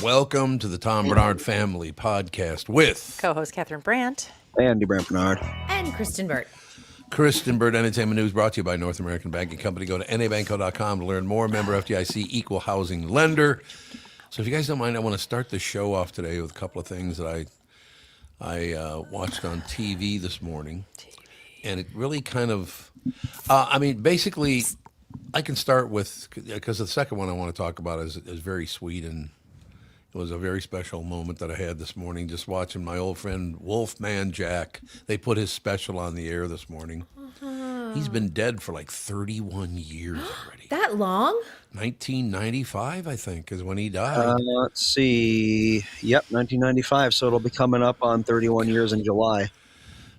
Welcome to the Tom Barnard Family Podcast with co-host Catherine Brandt Andy Barnard and Kristen Burt. Kristen Burt. Entertainment news brought to you by North American Banking Company. Go to nabanco.com to learn more. Member FDIC, equal housing lender. So if you guys don't mind, I want to start the show off today with a couple of things that I watched on TV this morning. And it really kind of, basically, I can start with, because the second one I want to talk about is very sweet, and it was a very special moment that I had this morning just watching my old friend Wolfman Jack. They put his special on the air this morning. He's been dead for like 31 years already. That long? 1995, I think, is when he died. Let's see. Yep, 1995. So it'll be coming up on 31 years in July.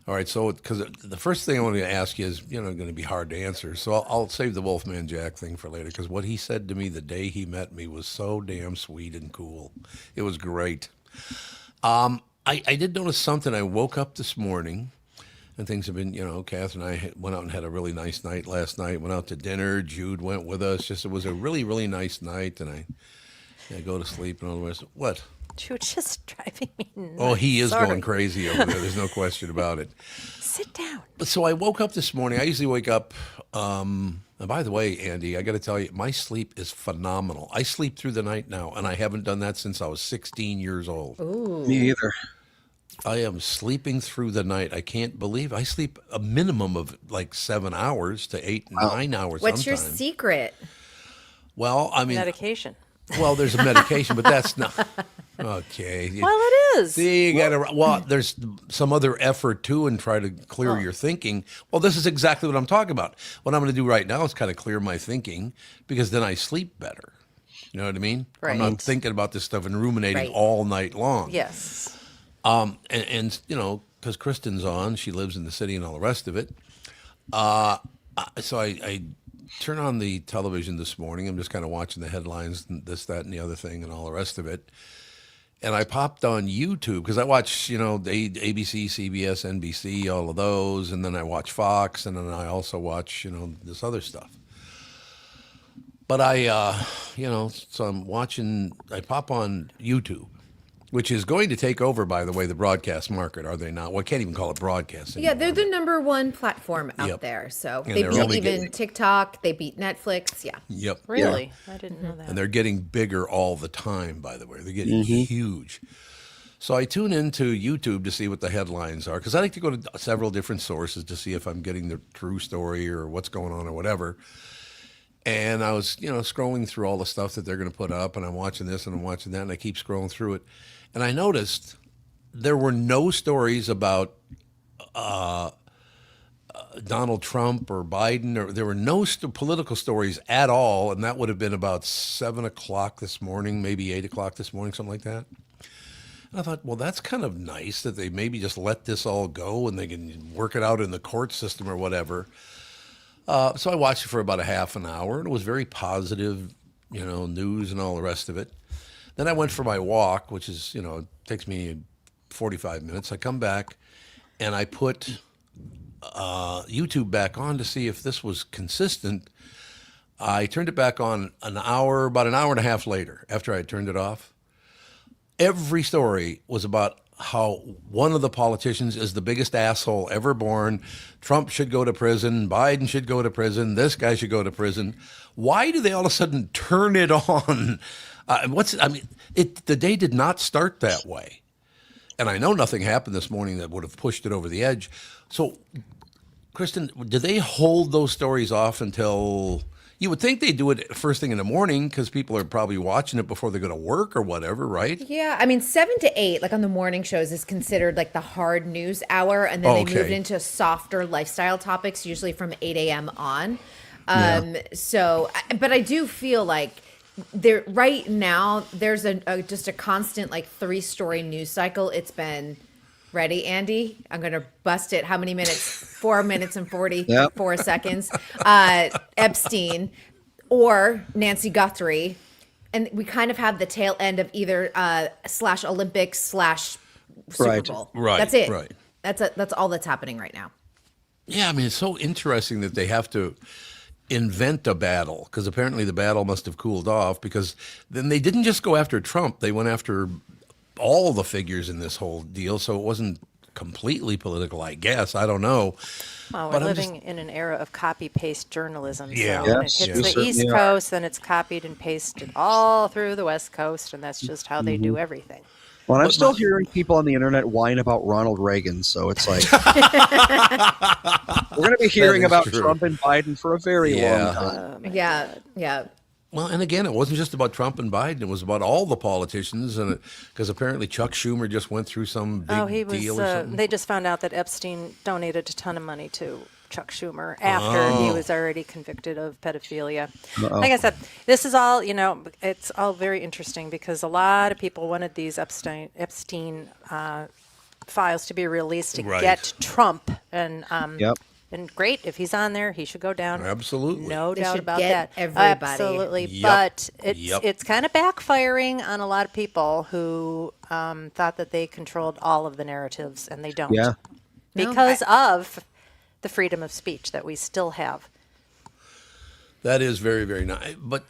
All right, so because the first thing I want to ask you is, going to be hard to answer. So I'll save the Wolfman Jack thing for later, because what he said to me the day he met me was so damn sweet and cool. It was great. I did notice something. I woke up this morning, and things have been, Kath and I went out and had a really nice night last night. Went out to dinner. Jude went with us. It was a really, really nice night, and I go to sleep and all the rest. What? You're just driving me nuts. Oh, he is Sorry. going crazy over there. There's no question about it. Sit down. So I woke up this morning. I usually wake up. And by the way, Andy, I got to tell you, my sleep is phenomenal. I sleep through the night now, and I haven't done that since I was 16 years old. Ooh. Me either. I am sleeping through the night. I can't believe I sleep a minimum of like 7 hours to 8, 9 hours. What's your sometimes. secret? Well, I mean, Medication. well, there's a medication, but that's not okay. Well, it is. See, you gotta. Well, there's some other effort too, and try to clear your thinking. Well, this is exactly what I'm talking about. What I'm going to do right now is kind of clear my thinking, because then I sleep better. You know what I mean? Right. I'm not thinking about this stuff and ruminating Right. all night long. Yes. And because Kristen's on, she lives in the city and all the rest of it. So I turn on the television this morning. I'm just kind of watching the headlines and this, that, and the other thing and all the rest of it. And I popped on YouTube because I watch, the ABC, CBS, NBC, all of those. And then I watch Fox. And then I also watch, this other stuff. But so I'm watching, I pop on YouTube, which is going to take over, by the way, the broadcast market, are they not? Well, I can't even call it broadcast anymore. Yeah, they're the number one platform out there. So And they they're beat only even getting- TikTok. They beat Netflix. Yeah. Yep. Really? I didn't know that. And they're getting bigger all the time, by the way. They're getting huge. So I tune into YouTube to see what the headlines are, because I like to go to several different sources to see if I'm getting the true story or what's going on or whatever. And I was, scrolling through all the stuff that they're going to put up, and I'm watching this and I'm watching that, and I keep scrolling through it. And I noticed there were no stories about Donald Trump or Biden, or there were no political stories at all, and that would have been about 7 o'clock this morning, maybe 8 o'clock this morning, something like that. And I thought, well, that's kind of nice that they maybe just let this all go and they can work it out in the court system or whatever. So I watched it for about a half an hour, and it was very positive, news and all the rest of it. Then I went for my walk, which is, it takes me 45 minutes. I come back, and I put YouTube back on to see if this was consistent. I turned it back on about an hour and a half later after I had turned it off. Every story was about how one of the politicians is the biggest asshole ever born. Trump should go to prison. Biden should go to prison. This guy should go to prison. Why do they all of a sudden turn it on? The day did not start that way. And I know nothing happened this morning that would have pushed it over the edge. So, Kristen, do they hold those stories off until... You would think they do it first thing in the morning, because people are probably watching it before they go to work or whatever, right? Yeah, 7 to 8, like on the morning shows, is considered like the hard news hour, and then they moved into softer lifestyle topics, usually from 8 a.m. on. So, but I do feel like there right now there's just a constant like 3-story news cycle. It's been ready, Andy. I'm gonna bust it. How many minutes? 4 minutes and 44 seconds. Epstein or Nancy Guthrie, and we kind of have the tail end of either / Olympics / Super Bowl. Right. That's it. Right. That's all that's happening right now. Yeah, it's so interesting that they have to. invent a battle, because apparently the battle must have cooled off, because then they didn't just go after Trump, they went after all the figures in this whole deal, so it wasn't completely political, I guess. I don't know. Well, we're But I'm living in an era of copy-paste journalism. Yeah. So when it Yes, hits we the certainly East are. Coast, then it's copied and pasted all through the West Coast, and that's just how they do everything. Well, I'm still hearing people on the internet whine about Ronald Reagan, so it's like we're going to be hearing is about true. Trump and Biden for a very Yeah. long time. Yeah. Well, and again, it wasn't just about Trump and Biden. It was about all the politicians, and because apparently Chuck Schumer just went through some big He was. deal or something. They just found out that Epstein donated a ton of money to Chuck Schumer after he was already convicted of pedophilia. Like I said, this is all, it's all very interesting because a lot of people wanted these Epstein files to be released to Right. get Trump, and Yep. and great, if he's on there, he should go down. Absolutely. No They doubt should about get that. everybody. Absolutely. Yep. But Yep. it's kind of backfiring on a lot of people who thought that they controlled all of the narratives, and they don't. Yeah. No, Because of the freedom of speech that we still have. That is very, very nice. But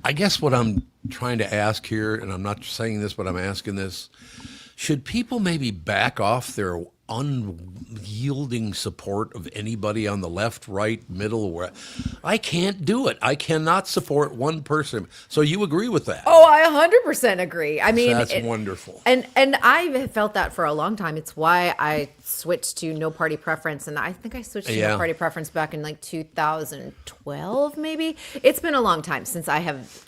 I guess what I'm trying to ask here, and I'm not saying this, but I'm asking this, should people maybe back off their unyielding support of anybody on the left, right, middle? Where I can't do it. I cannot support one person. So you agree with that? Oh, I 100% agree. I mean, That's wonderful. And I've felt that for a long time. It's why I switched to no party preference, and I think I switched to no party preference back in like 2012, maybe. It's been a long time since I have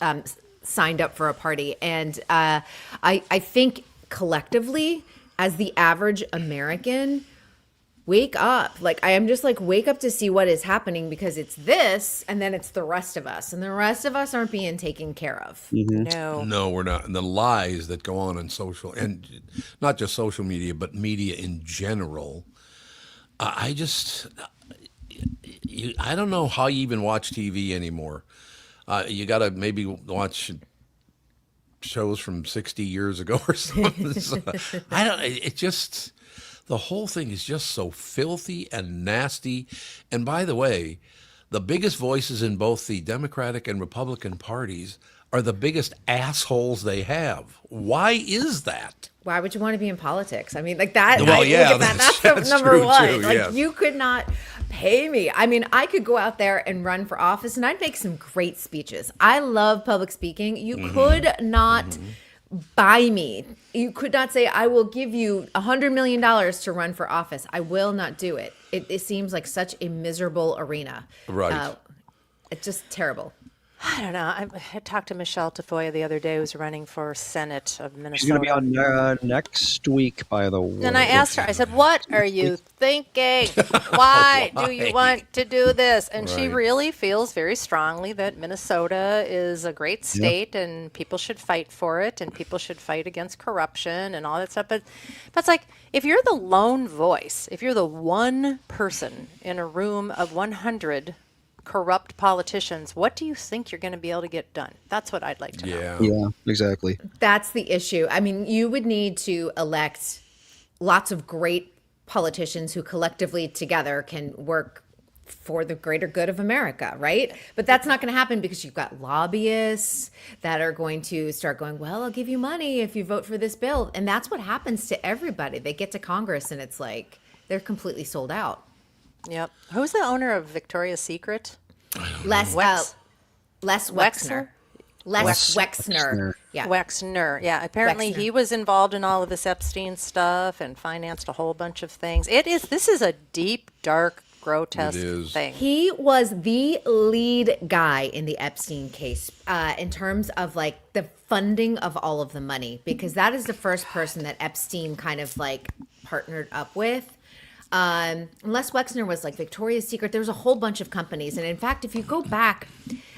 signed up for a party, and I think collectively, as the average American, wake up. Like, I am just like, wake up to see what is happening, because it's this, and then it's the rest of us, and the rest of us aren't being taken care of. No. No, we're not. And the lies that go on social, and not just social media, but media in general. I don't know how you even watch TV anymore. You got to maybe watch shows from 60 years ago or something. So, it just, the whole thing is just so filthy and nasty. And by the way, the biggest voices in both the Democratic and Republican parties are the biggest assholes they have. Why is that? Why would you want to be in politics? I mean, like that. Well, yeah, look at that's that's number true, one. too, Like, yes. you could not pay me. I mean, I could go out there and run for office, and I'd make some great speeches. I love public speaking. You could not buy me. You could not say, I will give you $100 million to run for office. I will not do it. It seems like such a miserable arena. Right. It's just terrible. I don't know. I talked to Michelle Tafoya the other day, who's running for Senate of Minnesota. She's going to be on next week, by the way. And I asked her, I said, what are you thinking? Why do you want to do this? And she Right. really feels very strongly that Minnesota is a great state and people should fight for it and people should fight against corruption and all that stuff. But it's like, if you're the lone voice, if you're the one person in a room of 100 corrupt politicians, what do you think you're going to be able to get done? That's what I'd like to know. Yeah. Yeah, exactly. That's the issue. I mean, you would need to elect lots of great politicians who collectively together can work for the greater good of America, right? But that's not going to happen because you've got lobbyists that are going to start going, well, I'll give you money if you vote for this bill. And that's what happens to everybody. They get to Congress and it's like they're completely sold out. Yep. Who's the owner of Victoria's Secret? Les Wex- Wexner. Les Wexner. Wexner. Yeah. Wexner. Yeah. Apparently Wexner. he was involved in all of this Epstein stuff and financed a whole bunch of things. This is a deep, dark, grotesque It is. thing. He was the lead guy in the Epstein case in terms of like the funding of all of the money, because that is the first person that Epstein kind of like partnered up with. Les Wexner was like Victoria's Secret. There was a whole bunch of companies. And in fact, if you go back,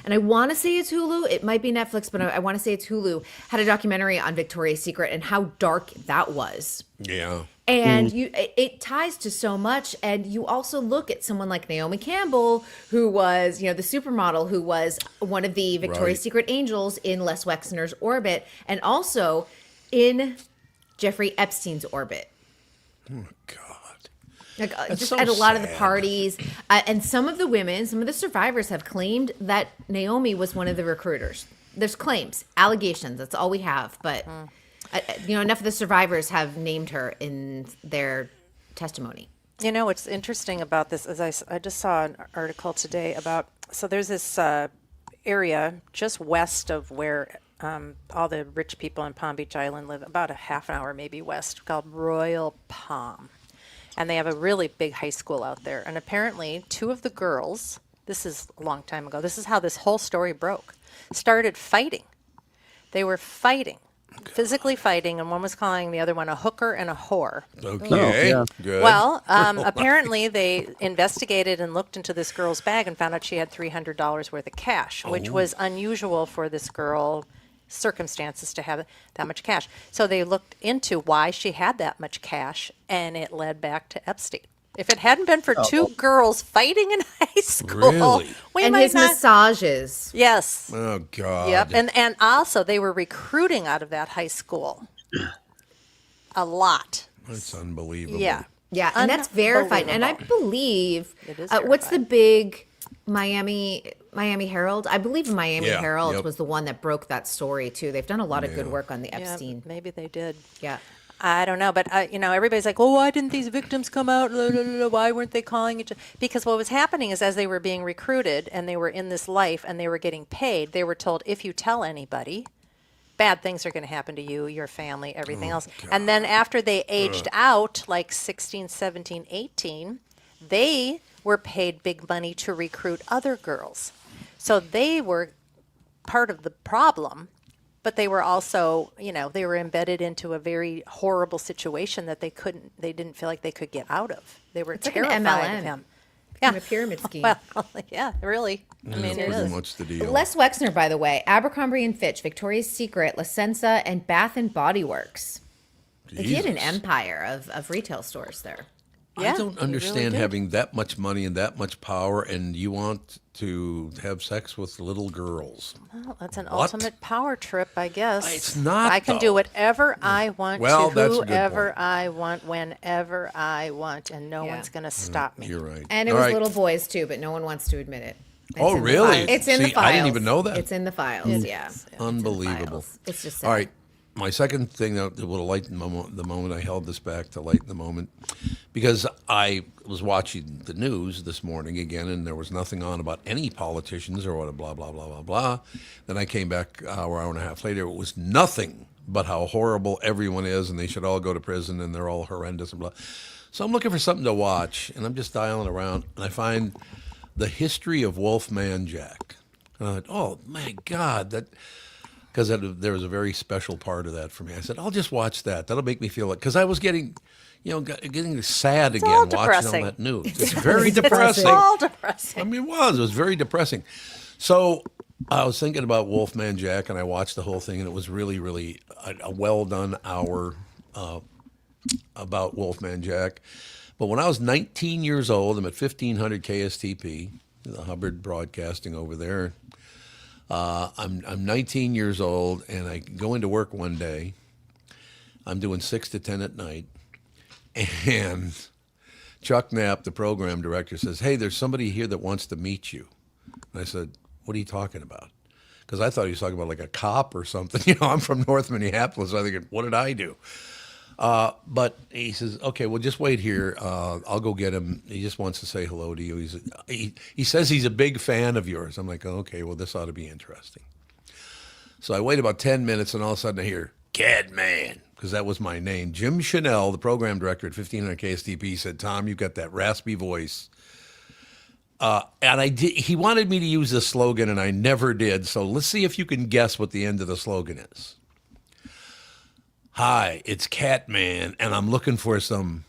and I want to say it's Hulu, it might be Netflix, but I want to say it's Hulu, had a documentary on Victoria's Secret and how dark that was. Yeah. And it ties to so much. And you also look at someone like Naomi Campbell, who was, the supermodel, who was one of the Victoria's Right. Secret angels in Les Wexner's orbit, and also in Jeffrey Epstein's orbit. Oh, God. Like That's just so at a lot of the sad. parties, and some of the women, some of the survivors have claimed that Naomi was one of the recruiters. There's claims, allegations. That's all we have. But enough of the survivors have named her in their testimony. You know, what's interesting about this is I just saw an article today about, so there's this area just west of where all the rich people in Palm Beach Island live, about a half an hour maybe west, called Royal Palm. And they have a really big high school out there. And apparently 2 of the girls, this is a long time ago, this is how this whole story broke, started fighting. They were fighting, physically fighting, and one was calling the other one a hooker and a whore. Okay, yeah. good. Well, apparently they investigated and looked into this girl's bag and found out she had $300 worth of cash, which was unusual for this girl circumstances to have that much cash. So they looked into why she had that much cash, and it led back to Epstein. If it hadn't been for 2 girls fighting in high school, Really? we And might his not. massages. Yes. Oh God. Yep. And also they were recruiting out of that high school a lot. That's unbelievable. Yeah. Yeah, and that's verified. And I Unbelievable. believe It is what's the verified. big Miami Herald? I believe Miami Yeah, Herald yep. was the one that broke that story too. They've done a lot of good work on the Yeah, Epstein. maybe they did. Yeah. I don't know, but everybody's like, "Well, why didn't these victims come out? Why weren't they calling each other?" Because what was happening is, as they were being recruited and they were in this life and they were getting paid, they were told, "If you tell anybody, bad things are going to happen to you, your family, everything else." And then after they aged out, like 16, 17, 18, they were paid big money to recruit other girls. So they were part of the problem. But they were also, they were embedded into a very horrible situation that they didn't feel like they could get out of. They were It's like an terrified MLM. of him. Kind of a pyramid scheme. Well, yeah, really. I mean, it Pretty is. much the deal. Les Wexner, by the way, Abercrombie and Fitch, Victoria's Secret, La Senza, and Bath and Body Works. Like he had an Jesus. empire of retail stores there. Yeah, I don't he really understand did. having that much money and that much power, and you want to have sex with little girls. Well, that's an What? ultimate power trip, I guess. It's not, I can though. do whatever I want Well, to that's a good whoever point. I want, whenever I want, and no Yeah. one's going to stop me. You're right. And it All was right. little boys too, but no one wants to admit it. It's Oh, in the really? files. It's in the See, files. I didn't even know that. It's in the files. Yeah. Unbelievable. Files. It's just All right. My second thing that will lighten the moment, I held this back to lighten the moment, because I was watching the news this morning again, and there was nothing on about any politicians or what, blah, blah, blah, blah, blah. Then I came back hour and a half later. It was nothing but how horrible everyone is, and they should all go to prison, and they're all horrendous and blah. So I'm looking for something to watch, and I'm just dialing around, and I find the history of Wolfman Jack. And I thought, oh, my God, that... Because there was a very special part of that for me. I said, I'll just watch that. That'll make me feel like... Because I was getting sad again all watching all depressing. that news. It's very depressing. All depressing. I mean, it was very depressing. So I was thinking about Wolfman Jack, and I watched the whole thing, and it was really, really a well-done hour about Wolfman Jack. But when I was 19 years old, I'm at 1500 KSTP, the Hubbard Broadcasting over there. I'm 19 years old, and I go into work one day. I'm doing 6 to 10 at night, and Chuck Knapp, the program director, says, "Hey, there's somebody here that wants to meet you." And I said, "What are you talking about?" Because I thought he was talking about like a cop or something. I'm from North Minneapolis. I think, what did I do? But he says, "Okay, well, just wait here. I'll go get him. He just wants to say hello to you." He says he's a big fan of yours. I'm like, okay, well, this ought to be interesting. So I wait about 10 minutes, and all of a sudden I hear, "Catman," because that was my name. Jim Chanel, the program director at 1500 KSTP, said, "Tom, you've got that raspy voice." And I did. He wanted me to use this slogan, and I never did. So let's see if you can guess what the end of the slogan is. "Hi, it's Catman, and I'm looking for some..."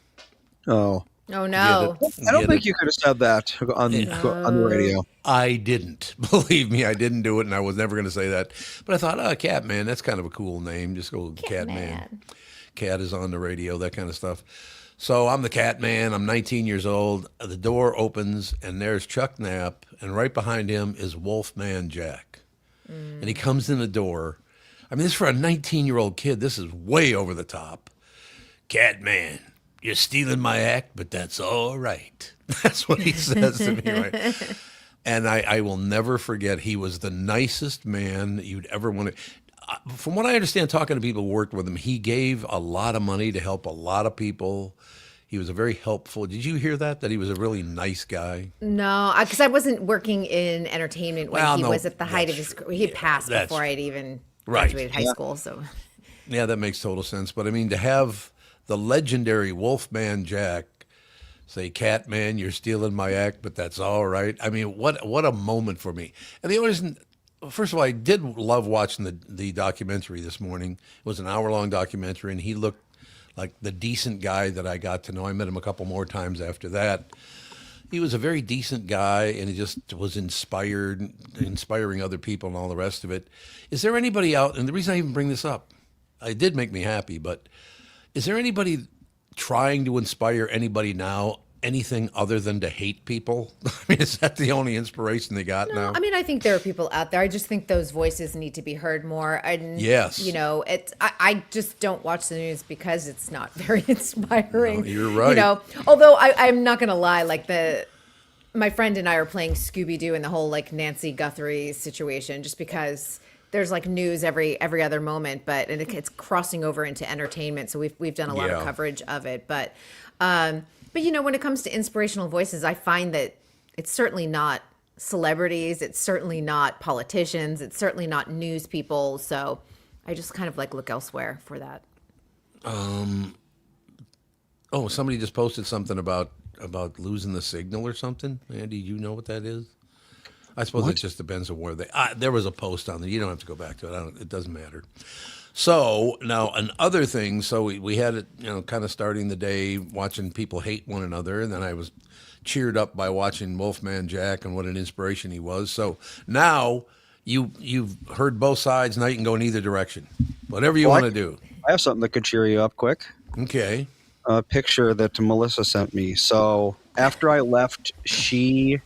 Oh, Oh no. I don't Get think it? you could have said that on the radio. I didn't. Believe me, I didn't do it, and I was never going to say that. But I thought, Catman, that's kind of a cool name. Just go with Catman. Cat is on the radio, that kind of stuff. So I'm the Catman. I'm 19 years old. The door opens, and there's Chuck Knapp, and right behind him is Wolfman Jack. And he comes in the door. I mean, this for a 19-year-old kid, this is way over the top. "Catman, you're stealing my act, but that's all right. That's what he says to me, right? And I will never forget, he was the nicest man that you'd ever want to. From what I understand, talking to people who worked with him, he gave a lot of money to help a lot of people. He was a very helpful. Did you hear that he was a really nice guy? No, because I wasn't working in entertainment when he was at the height of his career. He had passed before I'd even graduated high school. So, yeah, that makes total sense. But I mean, to have the legendary Wolfman Jack say, "Catman, you're stealing my act, but that's all right." I mean, what a moment for me. And the only reason, first of all, I did love watching the documentary this morning. It was an hour-long documentary, and he looked like the decent guy that I got to know. I met him a couple more times after that. He was a very decent guy, and he just was inspiring other people and all the rest of it. Is there anybody out, and the reason I even bring this up, it did make me happy, but is there anybody trying to inspire anybody now, anything other than to hate people? I mean, is that the only inspiration they got now? I mean, I think there are people out there. I just think those voices need to be heard more. And, yes. I just don't watch the news because it's not very inspiring. No, you're right. Although I'm not going to lie, like my friend and I are playing Scooby-Doo in the whole like Nancy Guthrie situation, just because there's like news every other moment, and it's crossing over into entertainment. So we've done a lot of coverage of it, but when it comes to inspirational voices, I find that it's certainly not celebrities, it's certainly not politicians, it's certainly not news people. So I just kind of like look elsewhere for that. Somebody just posted something about losing the signal or something. Andy, you know what that is? I suppose it just depends on where there was a post on there. You don't have to go back to it. It doesn't matter. So now another thing. So we had it, kind of starting the day watching people hate one another, and then I was cheered up by watching Wolfman Jack and what an inspiration he was. So now you've heard both sides. Now you can go in either direction, whatever you want to do. I have something that could cheer you up quick. Okay. A picture that Melissa sent me. So after I left, she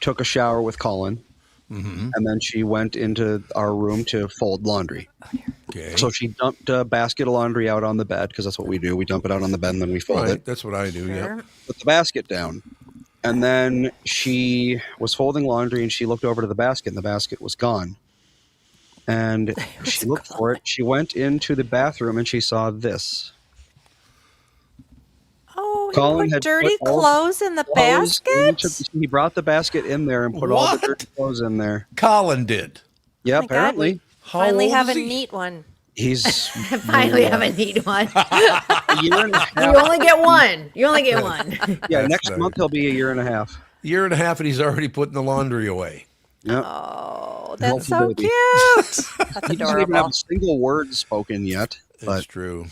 took a shower with Colin, and then she went into our room to fold laundry. Okay. So she dumped a basket of laundry out on the bed, because that's what we do. We dump it out on the bed and then we fold it. That's what I do, yeah. Put the basket down. And then she was folding laundry and she looked over to the basket and the basket was gone. And she looked for it. She went into the bathroom and she saw this. Oh, Colin he put dirty clothes in the basket? He brought the basket in there and put all the dirty clothes in there. Colin did? Yeah, apparently. Finally have a neat one. He's finally have a neat one. A year and a half. You only get one. Yeah, next month he'll be a year and a half. Year and a half, and he's already putting the laundry away. Yep. Oh, that's so baby. cute. That's he doesn't even have a single word spoken yet. That's true.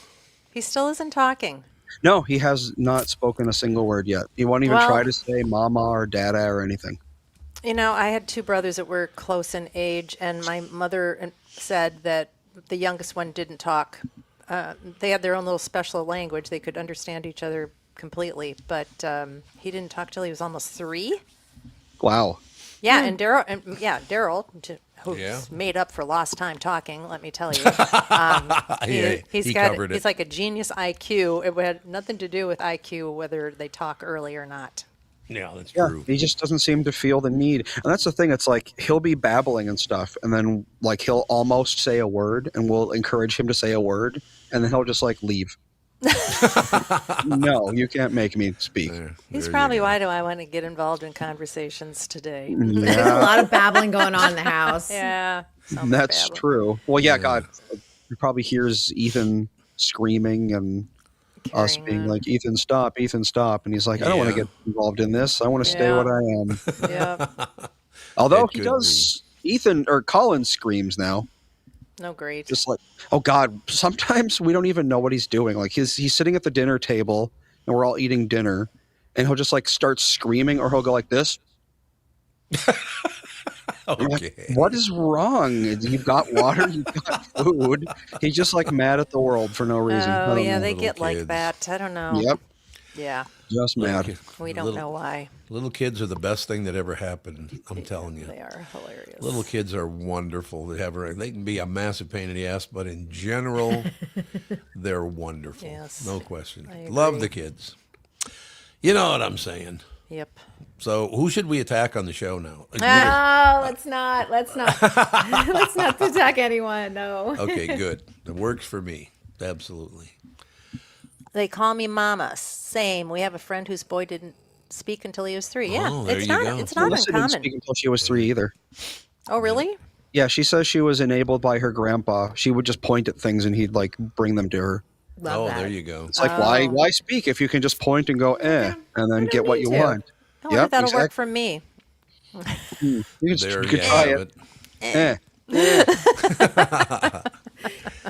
He still isn't talking. No, he has not spoken a single word yet. He won't even try to say mama or dada or anything. I had two brothers that were close in age, and my mother said that the youngest one didn't talk. They had their own little special language. They could understand each other completely, but he didn't talk till he was almost 3. Wow. Yeah, and Daryl, who's made up for lost time talking, let me tell you. He's like a genius IQ. It had nothing to do with IQ, whether they talk early or not. Yeah, that's true. He just doesn't seem to feel the need. And that's the thing. It's like he'll be babbling and stuff, and then like he'll almost say a word, and we'll encourage him to say a word, and then he'll just like leave. No, you can't make me speak. He's probably, why do I want to get involved in conversations today? Yeah. There's a lot of babbling going on in the house. Yeah. That's true. Well, yeah, God, he probably hears Ethan screaming and us being like, Ethan, stop. And he's like, I don't want to get involved in this. I want to stay what I am. Yeah. Although he does, Ethan or Colin screams now. No, great. Just like, oh God, sometimes we don't even know what he's doing. Like he's sitting at the dinner table and we're all eating dinner and he'll just like start screaming or he'll go like this. Okay. Like, what is wrong? You've got water, you've got food. He's just like mad at the world for no reason. Oh, yeah, they get like that. I don't know. Yep. Yeah. Just mad. We don't know why. Little kids are the best thing that ever happened. I'm telling you. They are hilarious. Little kids are wonderful. They can be a massive pain in the ass, but in general, they're wonderful. Yes. No question. I Love agree. the kids. You know what I'm saying. Yep. So who should we attack on the show now? Oh, let's not. Let's not attack anyone. No. Okay, good. It works for me. Absolutely. They call me Mama. Same. We have a friend whose boy didn't speak until he was 3. Yeah, Oh, there it's you not. go. It's not Melissa didn't uncommon. speak until she was 3 either. Oh, really? Yeah, she says she was enabled by her grandpa. She would just point at things and he'd like bring them to her. Love Oh, that. there you go. It's like why speak if you can just point and go and then get what you need to. want. I wonder if that'll work for me. You There could you try have it. it.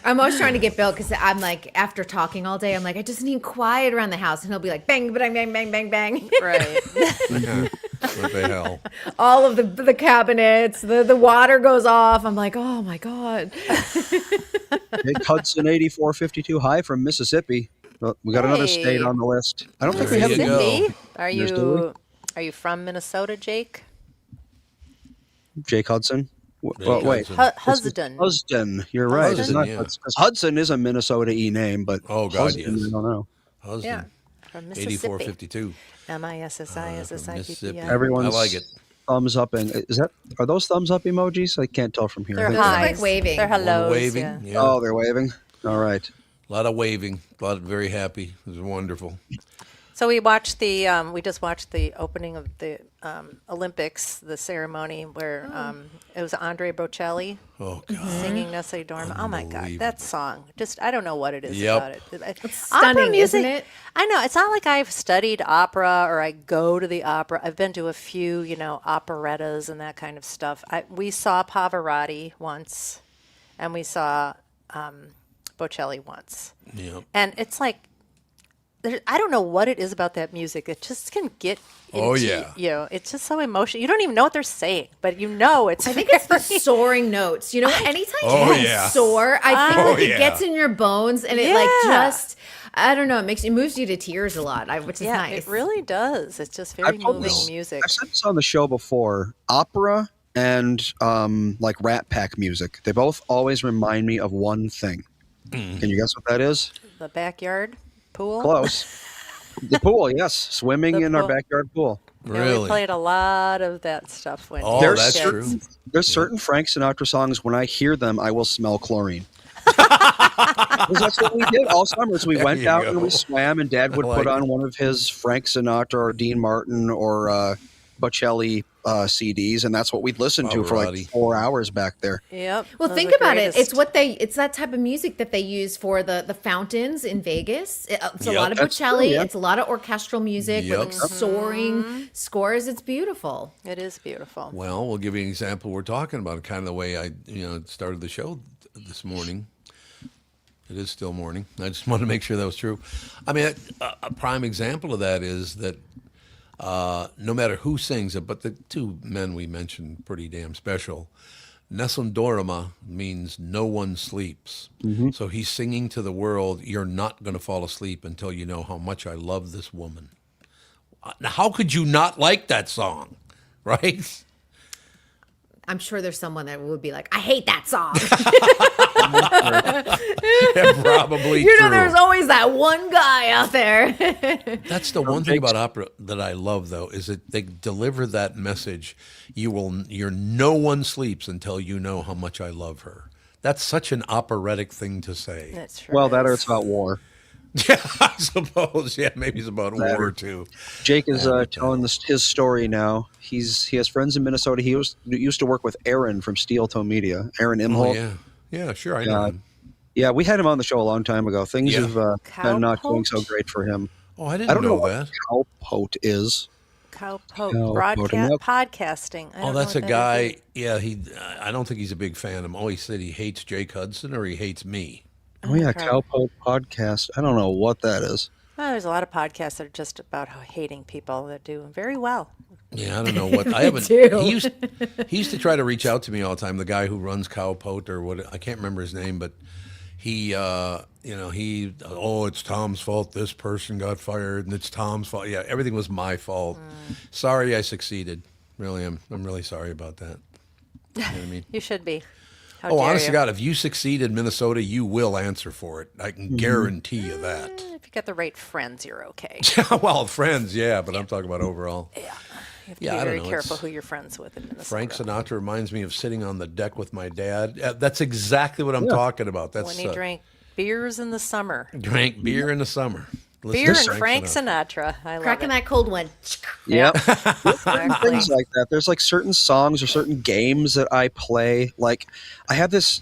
I'm always trying to get Bill because I'm like, after talking all day, I'm like, I just need quiet around the house, and he'll be like, bang, bang, bang, bang, bang, bang. Right. What the hell? All of the cabinets, the water goes off. I'm like, oh my god. Jake Hudson 8452 high from Mississippi. Well, we got another Hey. state on the list. I don't think we There have you go. Mississippi. Are Yes, do Are you from Minnesota, Jake? Jake Hudson. Jake Well, wait. Hudson. Husden. Husden. You're right. It's Husden, not yeah. Hudson, 'cause Hudson is a Minnesota-y name, but Oh, God, Husden, yes. I don't know. Husband. Yeah. From Mississippi. 8452. Mississippi. Everyone's I like it. thumbs up, and are those thumbs up emojis? I can't tell from here. They're I think- highs. like waving. They're hellos. Waving. Yeah. Yeah. Oh, they're waving. All right. A lot of waving. A lot of very happy. It was wonderful. So we watched we just watched the opening of the Olympics, the ceremony where it was Andre Bocelli Oh, God. singing Nestle Dorma. Oh my God, that song! Just I don't know what it is Yep. about it. It's stunning, isn't it? I know it's not like I've studied opera or I go to the opera. I've been to a few, operettas and that kind of stuff. We saw Pavarotti once, and we saw Bocelli once, Yeah. and it's like. I don't know what it is about that music. It just can get into Oh, yeah. you. It's just so emotional. You don't even know what they're saying, but it's. I think it's the soaring notes. Anytime Oh, you yeah. soar, I think Oh, like it yeah. gets in your bones and it I don't know, it moves you to tears a lot, which is yeah, nice. it really does. It's just very told moving this- music. I've said this on the show before. Opera and like Rat Pack music, they both always remind me of one thing. Can you guess what that is? The backyard pool. Close. The pool, yes. Swimming The in our pool. backyard pool. Yeah, Really? we played a lot of that stuff when. Oh, There's that's certain, true. There's certain Frank Sinatra songs, when I hear them, I will smell chlorine. 'Cause that's what we did all summers. We There went you out go. and we swam, and Dad would I like put on it. one of his Frank Sinatra or Dean Martin or Bocelli CDs, and that's what we'd listen to for like Pavarotti. 4 hours back there. Yep. Well, those think are about it. greatest. It's that type of music that they use for the fountains in Vegas. It's a Yep. lot of That's true, Bocelli. yeah. It's a lot of orchestral music with like Yep. soaring scores. It's beautiful. It is beautiful. Well, we'll give you an example. We're talking about kind of the way I, started the show this morning. It is still morning. I just wanted to make sure that was true. I mean, a prime example of that is that no matter who sings it, but the two men we mentioned pretty damn special. Nessun Dorma means no one sleeps. So he's singing to the world, you're not going to fall asleep until you know how much I love this woman. Now, how could you not like that song, right? I'm sure there's someone that would be like, I hate that song. Yeah, probably true. There's always that one guy out there. That's the one thing about opera that I love, though, is that they deliver that message. Your no one sleeps until you know how much I love her. That's such an operatic thing to say. That's true. Well, that or it's about war. Yeah, I suppose. Yeah, maybe it's about war too. Jake is telling his story now. He has friends in Minnesota. He used to work with Aaron from Steel Toe Media. Aaron Oh, Imholt. yeah, sure. I know. him. Yeah, we had him on the show a long time ago. Things Yeah. have been not going Cowpoke? so great for him. Oh, I I didn't don't know know what that. cowpote is. Cowpoke No, podcasting. I Oh, don't that's know a what that guy. is. Yeah, I don't think he's a big fan. I'm always said he hates Jake Hudson or he hates me. Oh yeah, Okay. cowpote podcast. I don't know what that is. Well, there's a lot of podcasts that are just about hating people that do very well. Yeah, I don't know what I haven't. too. He used to try to reach out to me all the time. The guy who runs Cowpote or what I can't remember his name, but it's Tom's fault. This person got fired, and it's Tom's fault. Yeah, everything was my fault. Sorry, I succeeded. Really, I'm really sorry about that. You know what I mean? You should be. How Oh, dare honest to you. God, if you succeed in Minnesota, you will answer for it. I can guarantee you that. If you got the right friends, you're okay. Well, friends, yeah, but I'm talking about overall. Yeah. You have to Yeah, be I don't very know, careful it's- who you're friends with in Minnesota. Frank Sinatra reminds me of sitting on the deck with my dad. That's exactly what I'm Yeah. talking about. That's When he drank beers in the summer. drank beer in the summer. Listen Beer to and Frank Sinatra. I love Cracking it. that cold one. Yep. Exactly. Things like that. There's like certain songs or certain games that I play. Like I have this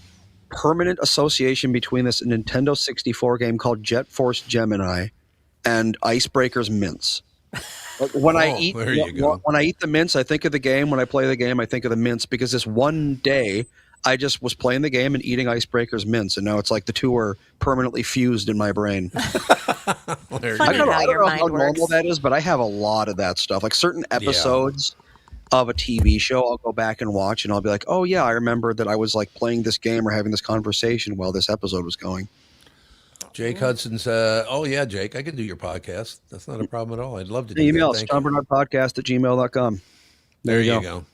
permanent association between this Nintendo 64 game called Jet Force Gemini and Icebreakers Mints. Like when I eat there you go. when I eat the mints, I think of the game. When I play the game, I think of the mints because this one day I just was playing the game and eating Icebreakers Mints, and now it's like the two are permanently fused in my brain. There you Funny go. how I your don't know mind how normal works. that is, but I have a lot of that stuff. Like certain episodes of a TV show, I'll go back and watch, and I'll be like, "Oh yeah, I remember that I was like playing this game or having this conversation while this episode was going." Jake Hudson said, "Oh yeah, Jake, I can do your podcast. That's not a problem at all. I'd love to do Email that. us, Thank you." TomBernardPodcast@gmail.com. There you go.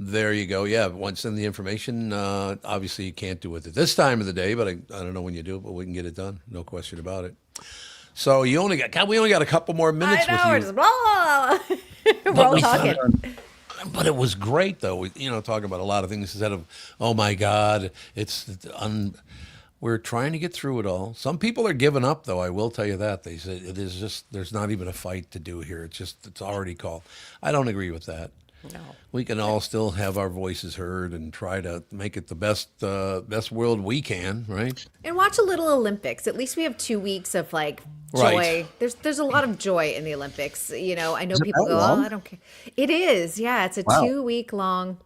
There you go. Yeah, once in the information, obviously you can't do it at this time of the day, but I don't know when you do it, but we can get it done. No question about it. So we only got a couple more minutes I know. We're with just you. blah, blah, blah. We're all we- talking. But it was great, though. Talking about a lot of things instead of, oh my God, we're trying to get through it all. Some people are giving up, though. I will tell you that. They say it is just, there's not even a fight to do here. It's already called. I don't agree with that. No. We can all still have our voices heard and try to make it the best world we can, right? And watch a little Olympics. At least we have 2 weeks of like joy. Right. There's a lot of joy in the Olympics. You know, I know Is it people that go, long? "Oh, I don't care." It is. Yeah, it's a Wow. 2-week long.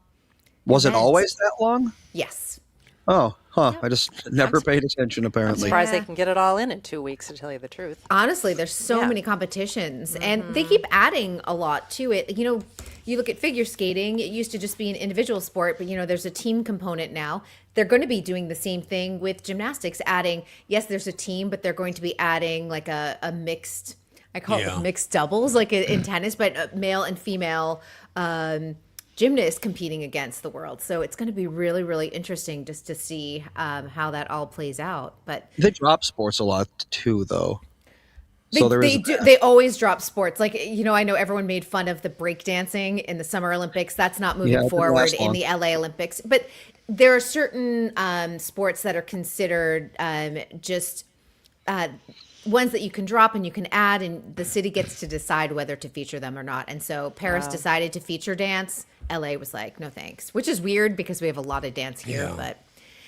Was it Event. always that long? Yes. Oh, huh. I just never paid attention, I'm apparently. surprised Yeah. they can get it all in 2 weeks, to tell you the truth. Honestly, there's so Yeah. many competitions, and they keep adding a lot to it. You know, you look at figure skating; it used to just be an individual sport, but there's a team component now. They're going to be doing the same thing with gymnastics, adding. Yes, there's a team, but they're going to be adding like a mixed. I call Yeah. it mixed doubles, like in tennis, but male and female gymnasts competing against the world. So it's going to be really, really interesting just to see how that all plays out. But They drop sports a lot too, though. They, So there is they do. They always drop sports. Like I know everyone made fun of the breakdancing in the Summer Olympics. That's not Yeah, it moving didn't forward last in long. the LA Olympics. But there are certain sports that are considered just ones that you can drop and you can add, and the city gets to decide whether to feature them or not. And so Paris decided to feature dance. LA was like, no thanks, which is weird because we have a lot of dance here, Yeah. but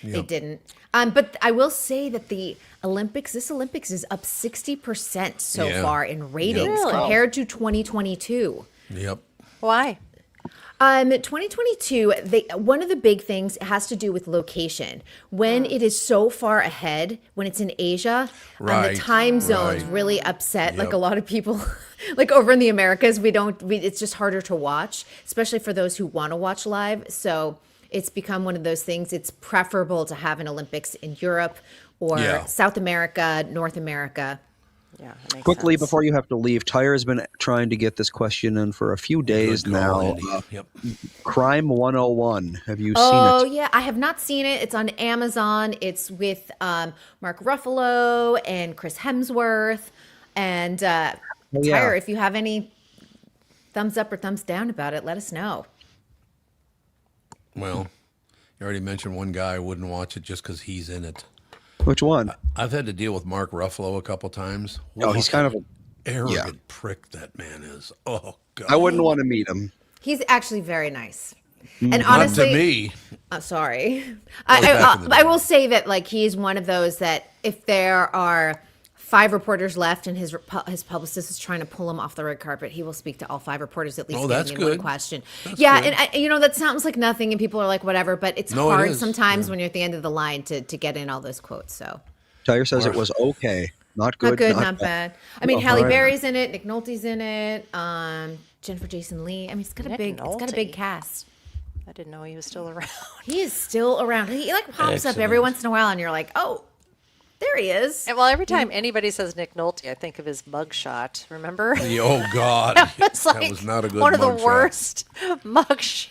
they didn't. But I will say that this Olympics is up 60% so Yeah. far in ratings Really? compared to 2022. Yep. Why? 2022, one of the big things has to do with location. When it is so far ahead, when it's in Asia, Right, the time zones right. really upset like Yep. a lot of people. Like over in the Americas, it's just harder to watch, especially for those who want to watch live. So it's become one of those things. It's preferable to have an Olympics in Europe or Yeah. South America, North America. Yeah, that makes Quickly, sense. before you have to leave, Tyre has been trying to get this question in for a few days Good call, now. Andy. Yep. Crime 101. Have you Oh seen it? yeah, I have not seen it. It's on Amazon. It's with Mark Ruffalo and Chris Hemsworth. And yeah. Tyre, if you have any thumbs up or thumbs down about it, let us know. Well, you already mentioned one guy I wouldn't watch it just because he's in it. Which one? I've had to deal with Mark Ruffalo a couple times. Oh, he's kind of a. arrogant prick that man is. Oh God. I wouldn't want to meet him. He's actually very nice. And Not honestly, to me. I'm sorry. back in the I day. will say that like he's one of those that if there are 5 reporters left and his publicist is trying to pull him off the red carpet, he will speak to all 5 reporters at least Oh, that's getting in one good. question. That's Yeah, good. and that sounds like nothing, and people are like whatever, but it's No, it hard is. sometimes Yeah. when you're at the end of the line to get in all those quotes. So Tyre says it was okay. Not good. not good, not bad. I mean, Oh, Halle right. Berry's in it, Nick Nolte's in it, Jennifer Jason Leigh. I mean, it's got a Nick big Nolte. cast. I didn't know he was still around. He is still around. He like pops up every once in a while, and you're like, oh, there he is. And, well, every time anybody says Nick Nolte, I think of his mugshot. Remember? Oh God, It's that like was not a good one of the mugshot. worst mugshots.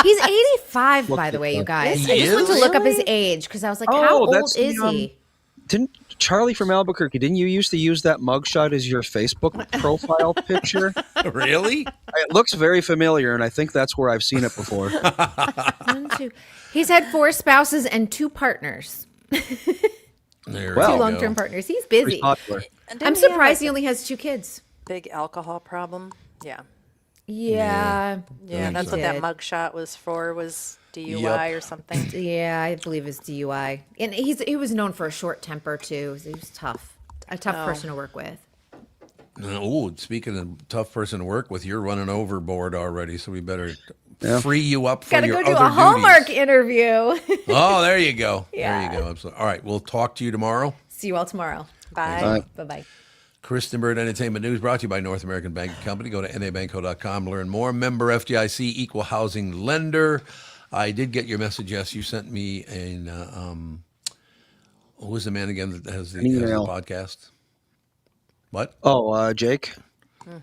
He's 85, by the way, you guys. Is I just went to he? look up his Really? age because I was like, how old that's is the, he? Didn't Charlie from Albuquerque? Didn't you used to use that mugshot as your Facebook profile picture? Really? It looks very familiar, and I think that's where I've seen it before. 1, 2. He's had 4 spouses and 2 partners. There Well, you 2 go. long-term partners. He's Pretty busy. popular. And I'm didn't he have, surprised like, he only has 2 kids. big alcohol problem. Yeah. Yeah. Yeah, that's what that mugshot was for, was DUI or something. Yeah, I believe it's DUI. And he was known for a short temper, too. He was tough. A tough person to work with. Oh, speaking of tough person to work with, you're running overboard already, so we better free you up for Gotta your go do other a Hallmark duties. interview. Oh, there you go. Yeah. There you go. Absolutely. All right, we'll talk to you tomorrow. See you all tomorrow. Bye. Bye-bye. Kristen Bird Entertainment News brought to you by North American Banking Company. Go to nabanco.com to learn more. Member FDIC, equal housing lender. I did get your message. Yes, you sent me who was the man again that has the podcast? What? Oh, Jake?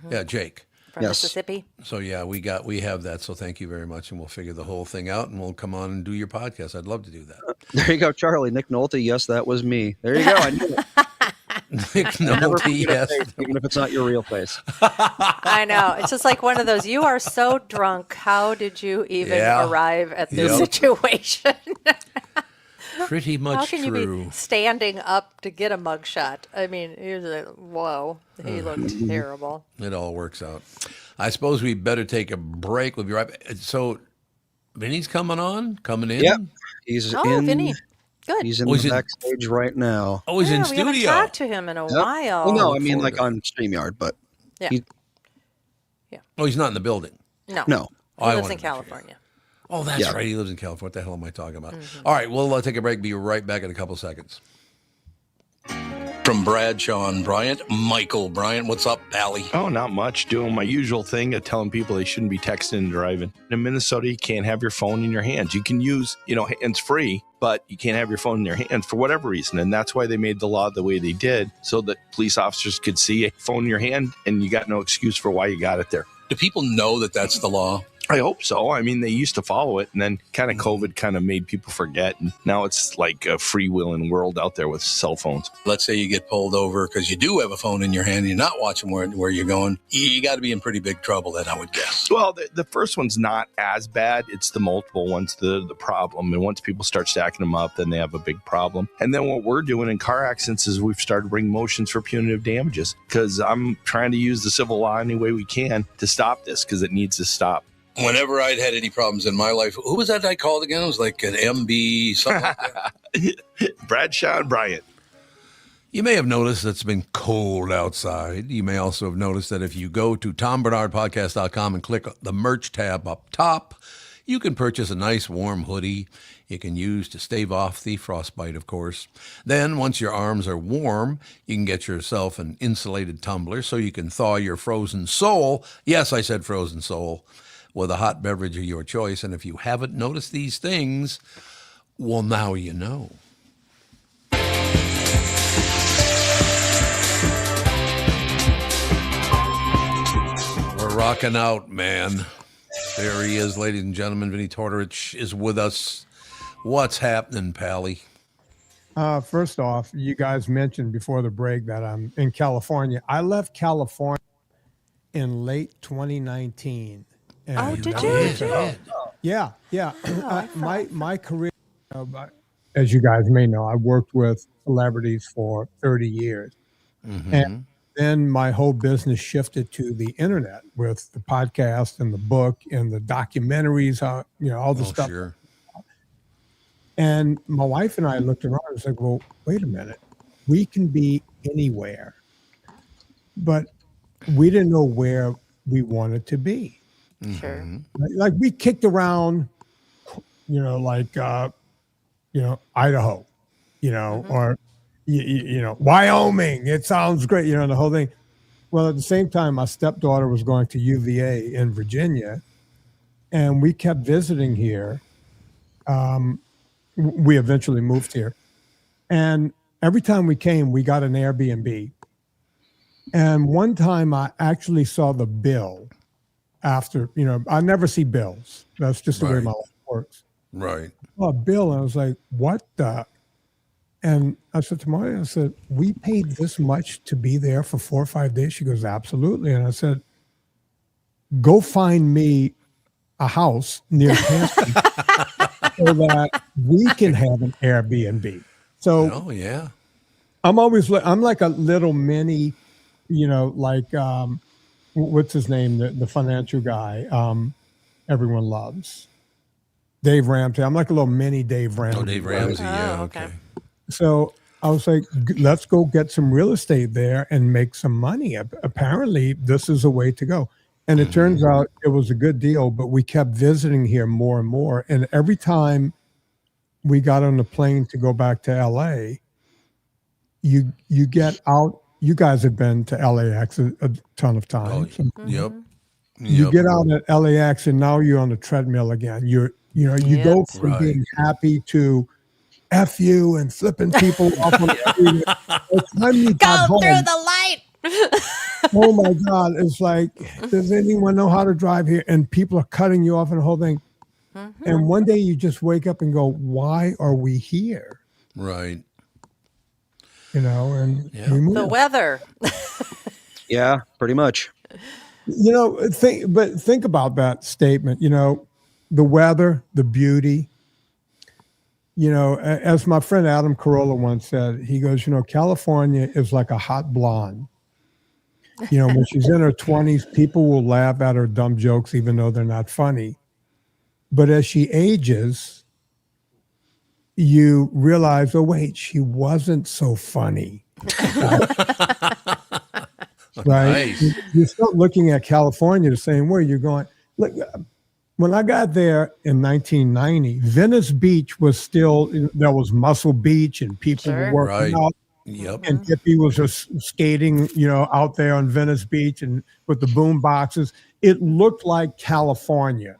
Yeah, Jake. From Yes. Mississippi. So yeah, we have that. So thank you very much, and we'll figure the whole thing out, and we'll come on and do your podcast. I'd love to do that. There you go, Charlie. Nick Nolte. Yes, that was me. There you go. I knew it. Nick Never Nolte, forget a yes. face, even if it's not your real face. I know. It's just like one of those, you are so drunk. How did you even Yeah. arrive at this Yep. situation? Pretty How much can you true. be standing up to get a mugshot? I mean, he was like, whoa, he looked terrible. It all works out. I suppose we better take a break. We'll be right back. So, Vinny's coming in? Yep. He's Oh, in. Vinny. Good. He's in Oh, the he's in- backstage right now. Oh, he's in Yeah, we haven't studio. talked to him in a Yep. while. Well, no, I mean forward like to it. on StreamYard, but Yeah. he- Oh, he's not in the building. No. no. Oh, He I lives wanted in to make sure. California. Oh, that's Yeah. right. He lives in California. What the hell am I talking about? All right, we'll take a break. Be right back in a couple seconds. From Bradshaw and Bryant, Michael Bryant. What's up, Allie? Oh, not much. Doing my usual thing of telling people they shouldn't be texting and driving. In Minnesota, you can't have your phone in your hands. You can use, hands-free, but you can't have your phone in your hands for whatever reason. And that's why they made the law the way they did, so that police officers could see a phone in your hand and you got no excuse for why you got it there. Do people know that that's the law? I hope so. I mean, they used to follow it, and then kind of COVID kind of made people forget. And now it's like a freewheeling world out there with cell phones. Let's say you get pulled over because you do have a phone in your hand and you're not watching where you're going. You got to be in pretty big trouble then, I would guess. Well, the first one's not as bad. It's the multiple ones, the problem. And once people start stacking them up, then they have a big problem. And then what we're doing in car accidents is we've started bringing motions for punitive damages, because I'm trying to use the civil law any way we can to stop this, because it needs to stop. Whenever I'd had any problems in my life, who was that I called again? It was like an MB, something like that. Bradshaw and Bryant. You may have noticed it's been cold outside. You may also have noticed that if you go to tombernardpodcast.com and click the merch tab up top, you can purchase a nice warm hoodie you can use to stave off the frostbite, of course. Then, once your arms are warm, you can get yourself an insulated tumbler so you can thaw your frozen soul. Yes, I said frozen soul. With a hot beverage of your choice. And if you haven't noticed these things, well, now you know. We're rocking out, man. There he is, ladies and gentlemen. Vinny Tortorich is with us. What's happening, Pally? First off, you guys mentioned before the break that I'm in California. I left California in late 2019. Oh, did you? Yeah. My career, as you guys may know, I worked with celebrities for 30 years. And then my whole business shifted to the internet with the podcast and the book and the documentaries, all the stuff. Sure. And my wife and I looked around and was like, well, wait a minute. We can be anywhere. But we didn't know where we wanted to be. Sure. Like we kicked around, Idaho, or, Wyoming. It sounds great, the whole thing. Well, at the same time, my stepdaughter was going to UVA in Virginia. and we kept visiting here. We eventually moved here, and every time we came, we got an Airbnb. And one time I actually saw the bill after, I never see bills. That's just the way Right. my life works. Right. A bill, and I was like, what the? And I said to Maria, I said, we paid this much to be there for 4 or 5 days. She goes, absolutely. And I said, go find me a house near Hampton so that we can have an Airbnb. So Oh, yeah. I'm like a little mini, like what's his name, the financial guy everyone loves, Dave Ramsey. I'm like a little mini Dave Ramsey. Oh, Dave right? Ramsey. Oh, Yeah. okay. Okay. So I was like, let's go get some real estate there and make some money. Apparently, this is a way to go. And it turns out it was a good deal, but we kept visiting here more and more. And every time we got on the plane to go back to LA, you get out. You guys have been to LAX a ton of Oh, times. yep. You Yep. get out at LAX and now you're on the treadmill again. You Yeah. go from Right. being happy to F you and flipping people off on the street. By the time you got Go through home, the light. oh my God, it's like, does anyone know how to drive here? And people are cutting you off and the whole thing. And one day you just wake up and go, why are we here? Right. And Yeah. we move. The weather. Yeah, pretty much. Think about that statement, the weather, the beauty, as my friend Adam Carolla once said, he goes, California is like a hot blonde. When she's in her 20s, people will laugh at her dumb jokes, even though they're not funny. But as she ages, you realize, oh, wait, she wasn't so funny. Right? Nice. You start looking at California the same way. You're going, look, when I got there in 1990, Venice Beach was still, there was Muscle Beach and people were Sure. working Right. out. Yep. And Hippie was just skating, out there on Venice Beach and with the boom boxes. It looked like California,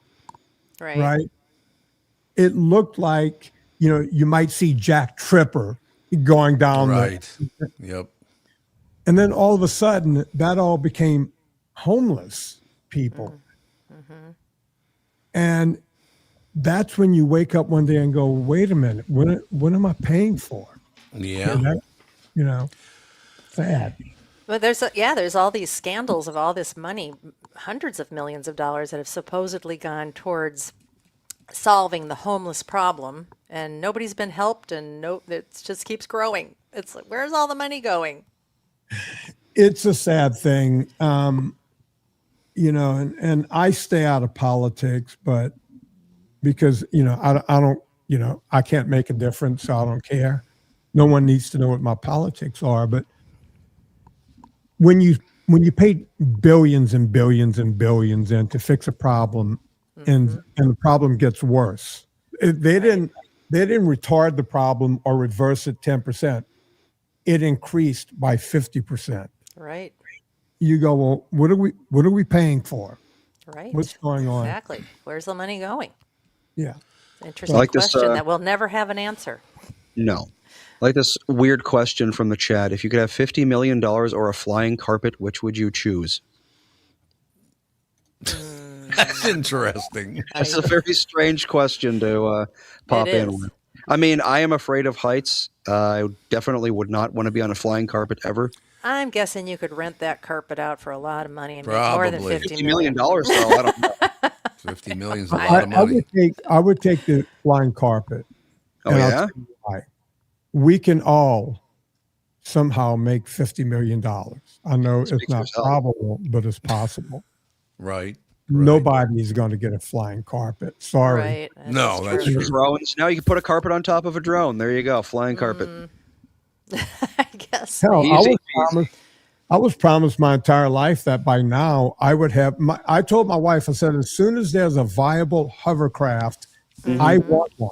Right. right? It looked like, you might see Jack Tripper going down Right. Yep. and then all of a sudden, that all became homeless people. And that's when you wake up one day and go, wait a minute, what am I paying for? Yeah. And that, sad. But there's all these scandals of all this money, hundreds of millions of dollars that have supposedly gone towards solving the homeless problem, and nobody's been helped, and it just keeps growing. It's like, where's all the money going? It's a sad thing. And I stay out of politics, but because, I don't, I can't make a difference, so I don't care. No one needs to know what my politics are. But when you pay billions and billions and billions in to fix a problem, and the problem gets worse, they didn't retard the problem or reverse it 10%. It increased by 50%. Right. You go, well, what are we paying for? Right. What's going on? Exactly. Where's the money going? Yeah. Interesting like this, question that we'll never have an answer. No. Like this weird question from the chat. If you could have $50 million or a flying carpet, which would you choose? That's interesting. That's a very strange question to pop It in is. with. I mean, I am afraid of heights. I definitely would not want to be on a flying carpet ever. I'm guessing you could rent that carpet out for a lot of money and make more than Probably. $50 $50 million. million, though, I don't know. 50 million is a lot of I money. would take the flying carpet. Oh, And I'll yeah? tell you why. We can all somehow make $50 million. I know Speak it's for not yourself. probable, but it's possible. Right. Nobody's going to get a flying carpet. Sorry. Right. No, that's true. Drones. Now you can put a carpet on top of a drone. There you go. Flying carpet. I guess. Hell, Easy. I was promised my entire life that by now I would have. I told my wife, I said, as soon as there's a viable hovercraft, I want one.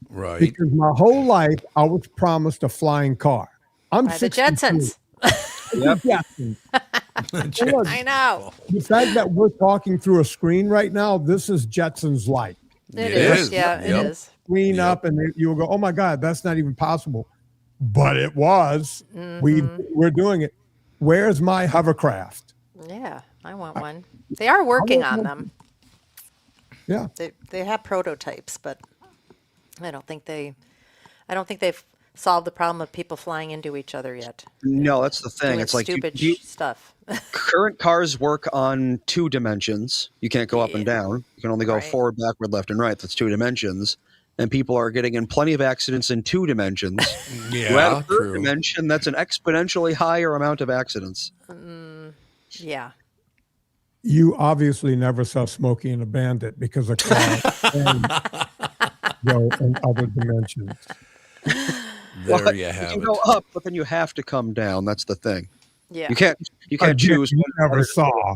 Right. Because my whole life I was promised a flying car. I'm By the 62. Jetsons. Yep. Jetsons. Look, I know. the fact that we're talking through a screen right now, this is Jetsons like. It It is. is. Yeah, it Yep. is. Screen Yep. up, and you'll go, "Oh my God, that's not even possible," but it was. We're doing it. Where's my hovercraft? Yeah, I want one. They are working on them. Yeah, They have prototypes, but I don't think they've solved the problem of people flying into each other yet. No, that's the thing. Doing It's like stupid stuff. current cars work on 2 dimensions. You can't go up and down. You can only go Right. forward, backward, left, and right. That's 2 dimensions. And people are getting in plenty of accidents in 2 dimensions. You add Yeah, a third true. dimension, that's an exponentially higher amount of accidents. Yeah. you obviously never saw Smokey and the Bandit because a car can go in other dimensions. There Well, you have can it. go up, but then you have to come down. That's the thing. Yeah. You can't Again, choose. you one never or saw.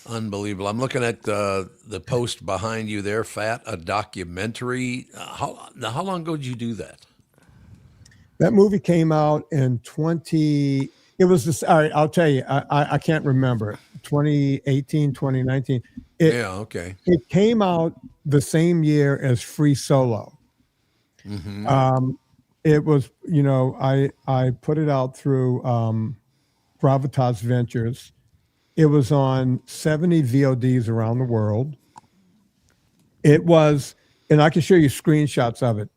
Unbelievable. I'm looking at the post behind you there, Fat, a documentary. How long ago did you do that? That movie came out in 20. It was this. All right, I'll tell you. I can't remember. 2018, 2019. Yeah, okay. It came out the same year as Free Solo. It was, I put it out through Gravitas Ventures. It was on 70 VODs around the world. It was, and I can show you screenshots of it.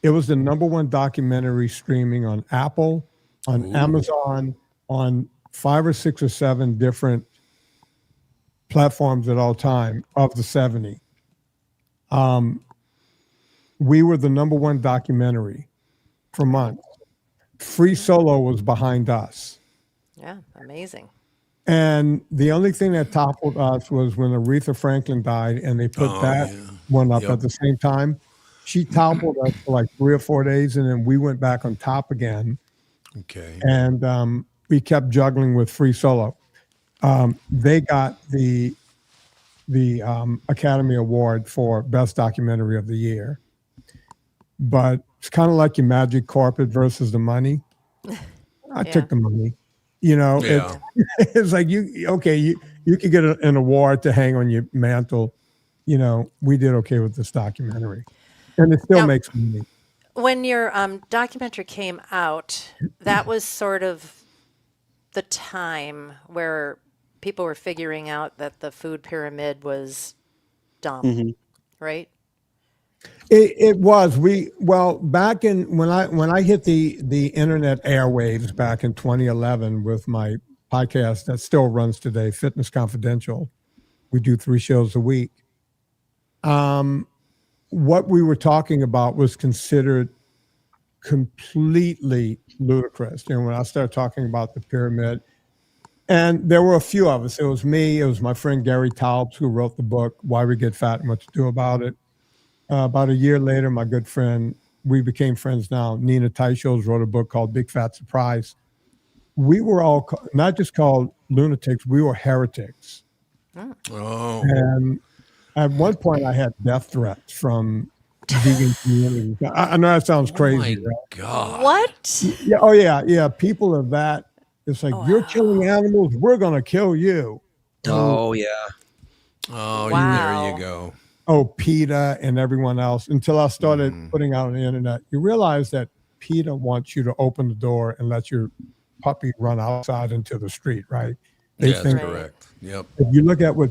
It was the #1 documentary streaming on Apple, on Amazon, on 5 or 6 or 7 different platforms at all time of the 70. We were the #1 documentary for months. Free Solo was behind us. Yeah. Amazing. And the only thing that toppled us was when Aretha Franklin died and they put that one up Yep. at the same time. She toppled us for like 3 or 4 days, and then we went back on top again. Okay. And we kept juggling with Free Solo. They got the Academy Award for Best Documentary of the Year. But it's kind of like your Magic Carpet versus the money. I took the money. Yeah. It's like you could get an award to hang on your mantle. We did okay with this documentary, and it still Now- makes money. When your documentary came out, that was sort of the time where people were figuring out that the food pyramid was dumb, right? It was back in when I hit the internet airwaves back in 2011 with my podcast that still runs today, Fitness Confidential. We do 3 shows a week. What we were talking about was considered completely ludicrous. When I started talking about the pyramid, and there were a few of us. It was me. It was my friend Gary Taubes who wrote the book Why We Get Fat and What to Do About It. About a year later, my good friend, we became friends now, Nina Teichels, wrote a book called Big Fat Surprise. We were all not just called lunatics, we were heretics. Oh, And at one point, I had death threats from vegan communities. I know that sounds crazy. my Right? God. What? Yeah, oh, yeah. People of that, it's like, you're killing animals, we're going to kill you. Oh yeah. Oh, there Wow. you go. Oh, PETA and everyone else, until I started putting out on the internet. You realize that PETA wants you to open the door and let your puppy run outside into the street, right? They That's think correct. Yep. if you look at what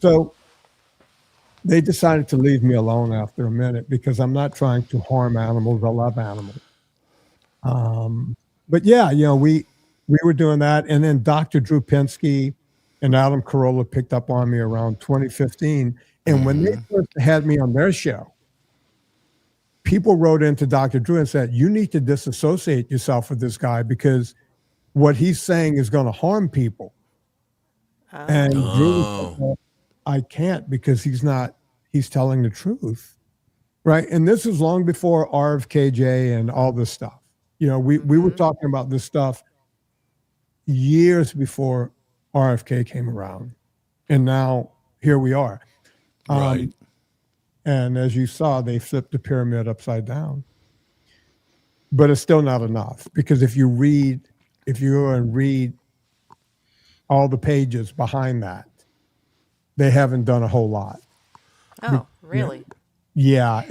so they decided to leave me alone after a minute because I'm not trying to harm animals. I love animals. But yeah, we were doing that. And then Dr. Drew Pinsky and Adam Carolla picked up on me around 2015. And when they first had me on their show, people wrote into Dr. Drew and said, you need to disassociate yourself with this guy because what he's saying is going to harm people. And Drew said, well, I can't because he's telling the truth. Right. And this is long before RFKJ and all this stuff. We were talking about this stuff years before RFK came around. And now here we are. Right. And as you saw, they flipped the pyramid upside down. But it's still not enough because if you read if you go and read all the pages behind that, they haven't done a whole lot. Oh, really? Yeah,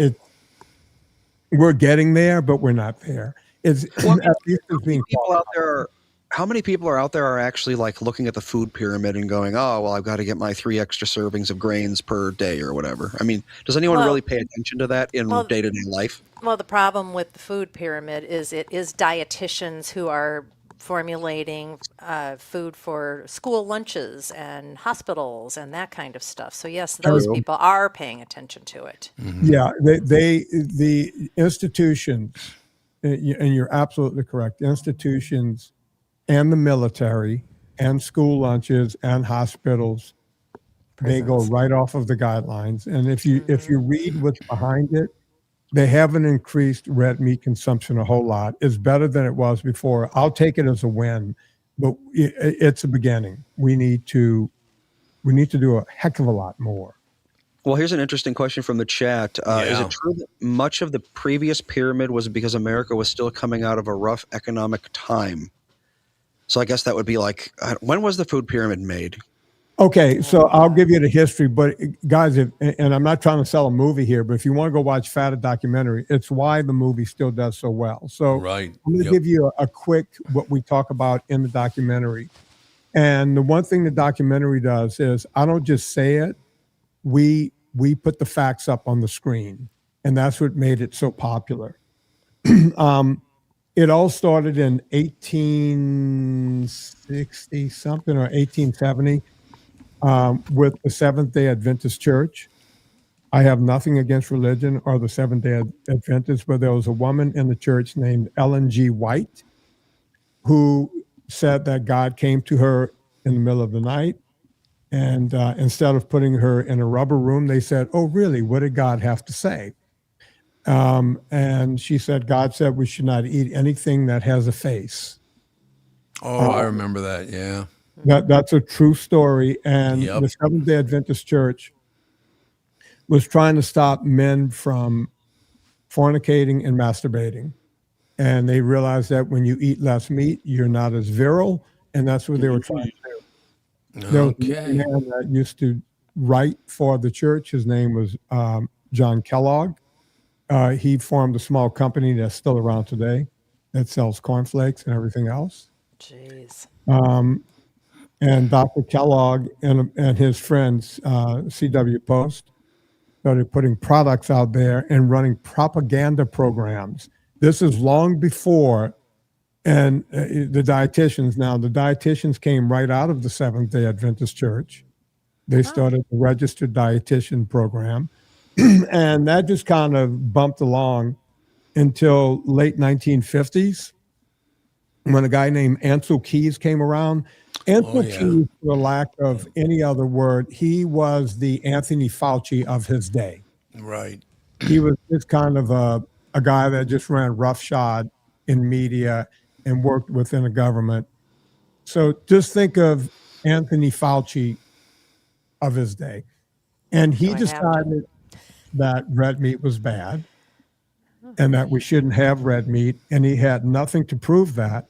we're getting there, but we're not there. It's Well, at least it's being people out there are, how many people are out there are actually like looking at the food pyramid and going, oh, well, I've got to get my 3 extra servings of grains per day or whatever. I mean, does anyone Well- really pay attention to that in well, day-to-day life? Well, the problem with the food pyramid is it is dietitians who are formulating food for school lunches and hospitals and that kind of stuff. So yes, those True. people are paying attention to it. Yeah, the institutions, and you're absolutely correct. The institutions and the military and school lunches and hospitals, they go Prisons. right off of the guidelines. And if you read what's behind it, they haven't increased red meat consumption a whole lot. It's better than it was before. I'll take it as a win, but it's a beginning. We need to do a heck of a lot more. Well, here's an interesting question from the chat. Is Yeah. it true that much of the previous pyramid was because America was still coming out of a rough economic time? So I guess that would be like, when was the food pyramid made? Okay, so I'll give you the history, but guys, and I'm not trying to sell a movie here, but if you want to go watch Fat, a documentary, it's why the movie still does so well. So Right. I'm going to give you a quick what we talk about in the documentary. And the one thing the documentary does is I don't just say it, we put the facts up on the screen, and that's what made it so popular. It all started in 1860 something or 1870. With the Seventh-day Adventist Church. I have nothing against religion or the Seventh-day Adventists, but there was a woman in the church named Ellen G. White who said that God came to her in the middle of the night, and instead of putting her in a rubber room, they said, oh, really? What did God have to say? And she said, God said we should not eat anything that has a face. Oh, I remember that. Yeah. That's a true story. And Yep. the Seventh-day Adventist Church was trying to stop men from fornicating and masturbating. And they realized that when you eat less meat, you're not as virile. And that's what they were trying to do. There was a Okay. man that used to write for the church. His name was John Kellogg. He formed a small company that's still around today that sells cornflakes and everything else. Jeez. And Dr. Kellogg and his friends, C.W. Post, started putting products out there and running propaganda programs. This is long before, and the dietitians came right out of the Seventh-day Adventist Church. They started the registered dietitian program, and that just kind of bumped along until late 1950s when a guy named Ansel Keys came around. Ansel yeah. Keys, for lack of any other word, he was the Anthony Fauci of his day. Right. He was just kind of a guy that just ran roughshod in media and worked within a government. So just think of Anthony Fauci of his day. And he Do I have to? decided that red meat was bad and that we shouldn't have red meat. And he had nothing to prove that.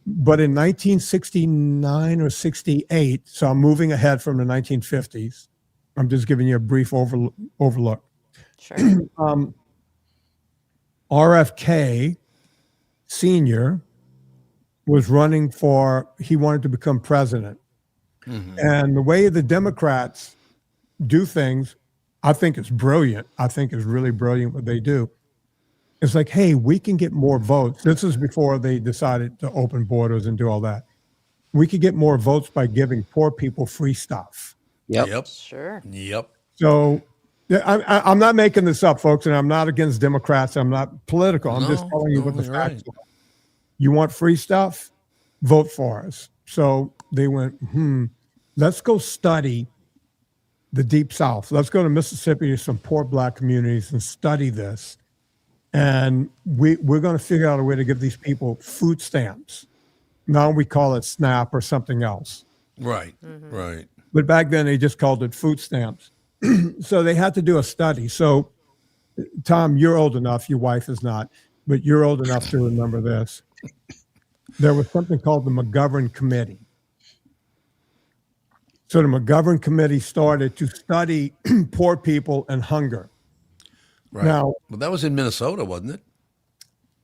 But in 1969 or 68, so I'm moving ahead from the 1950s. I'm just giving you a brief overlook. Sure. RFK Sr. was running he wanted to become president. And the way the Democrats do things, I think it's brilliant. I think it's really brilliant what they do. It's like, hey, we can get more votes. This is before they decided to open borders and do all that. We could get more votes by giving poor people free stuff. Yep. Yep. Sure. Yep. So I'm not making this up, folks, and I'm not against Democrats. I'm not political. I'm just telling you what the you're facts right. are. You want free stuff? Vote for us. So they went, let's go study the Deep South. Let's go to Mississippi to some poor Black communities and study this. And we're going to figure out a way to give these people food stamps. Now we call it SNAP or something else. Right. Right. But back then they just called it food stamps. So they had to do a study. So, Tom, you're old enough, your wife is not, but you're old enough to remember this. there was something called the McGovern Committee. So the McGovern Committee started to study poor people and hunger. Right. Now, well, that was in Minnesota, wasn't it?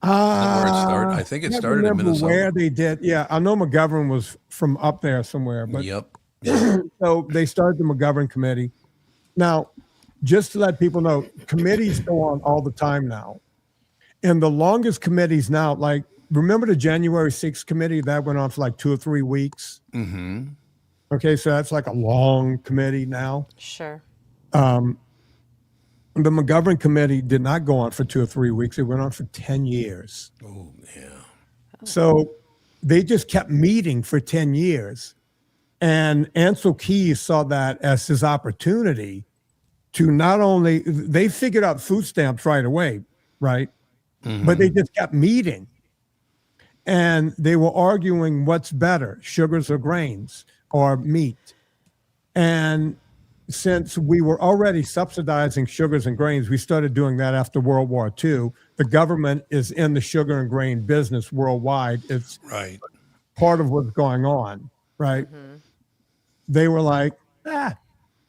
Is that where it started? I think it can't started in remember Minnesota. where they did. Yeah, I know McGovern was from up there somewhere, but Yep. so they started the McGovern Committee. Now, just to let people know, committees go on all the time now. And the longest committees now, like, remember the January 6th committee? That went on for like 2 or 3 weeks. Mm-hmm. Okay, so that's like a long committee now. Sure. The McGovern Committee did not go on for 2 or 3 weeks. It went on for 10 years. Oh, yeah. So they just kept meeting for 10 years. And Ansel Keys saw that as his opportunity to not only, they figured out food stamps right away, right? Mm-hmm. But they just kept meeting. And they were arguing what's better, sugars or grains or meat. And since we were already subsidizing sugars and grains, we started doing that after World War II. The government is in the sugar and grain business worldwide. It's Right. part of what's going on, right? Mm-hmm. They were like,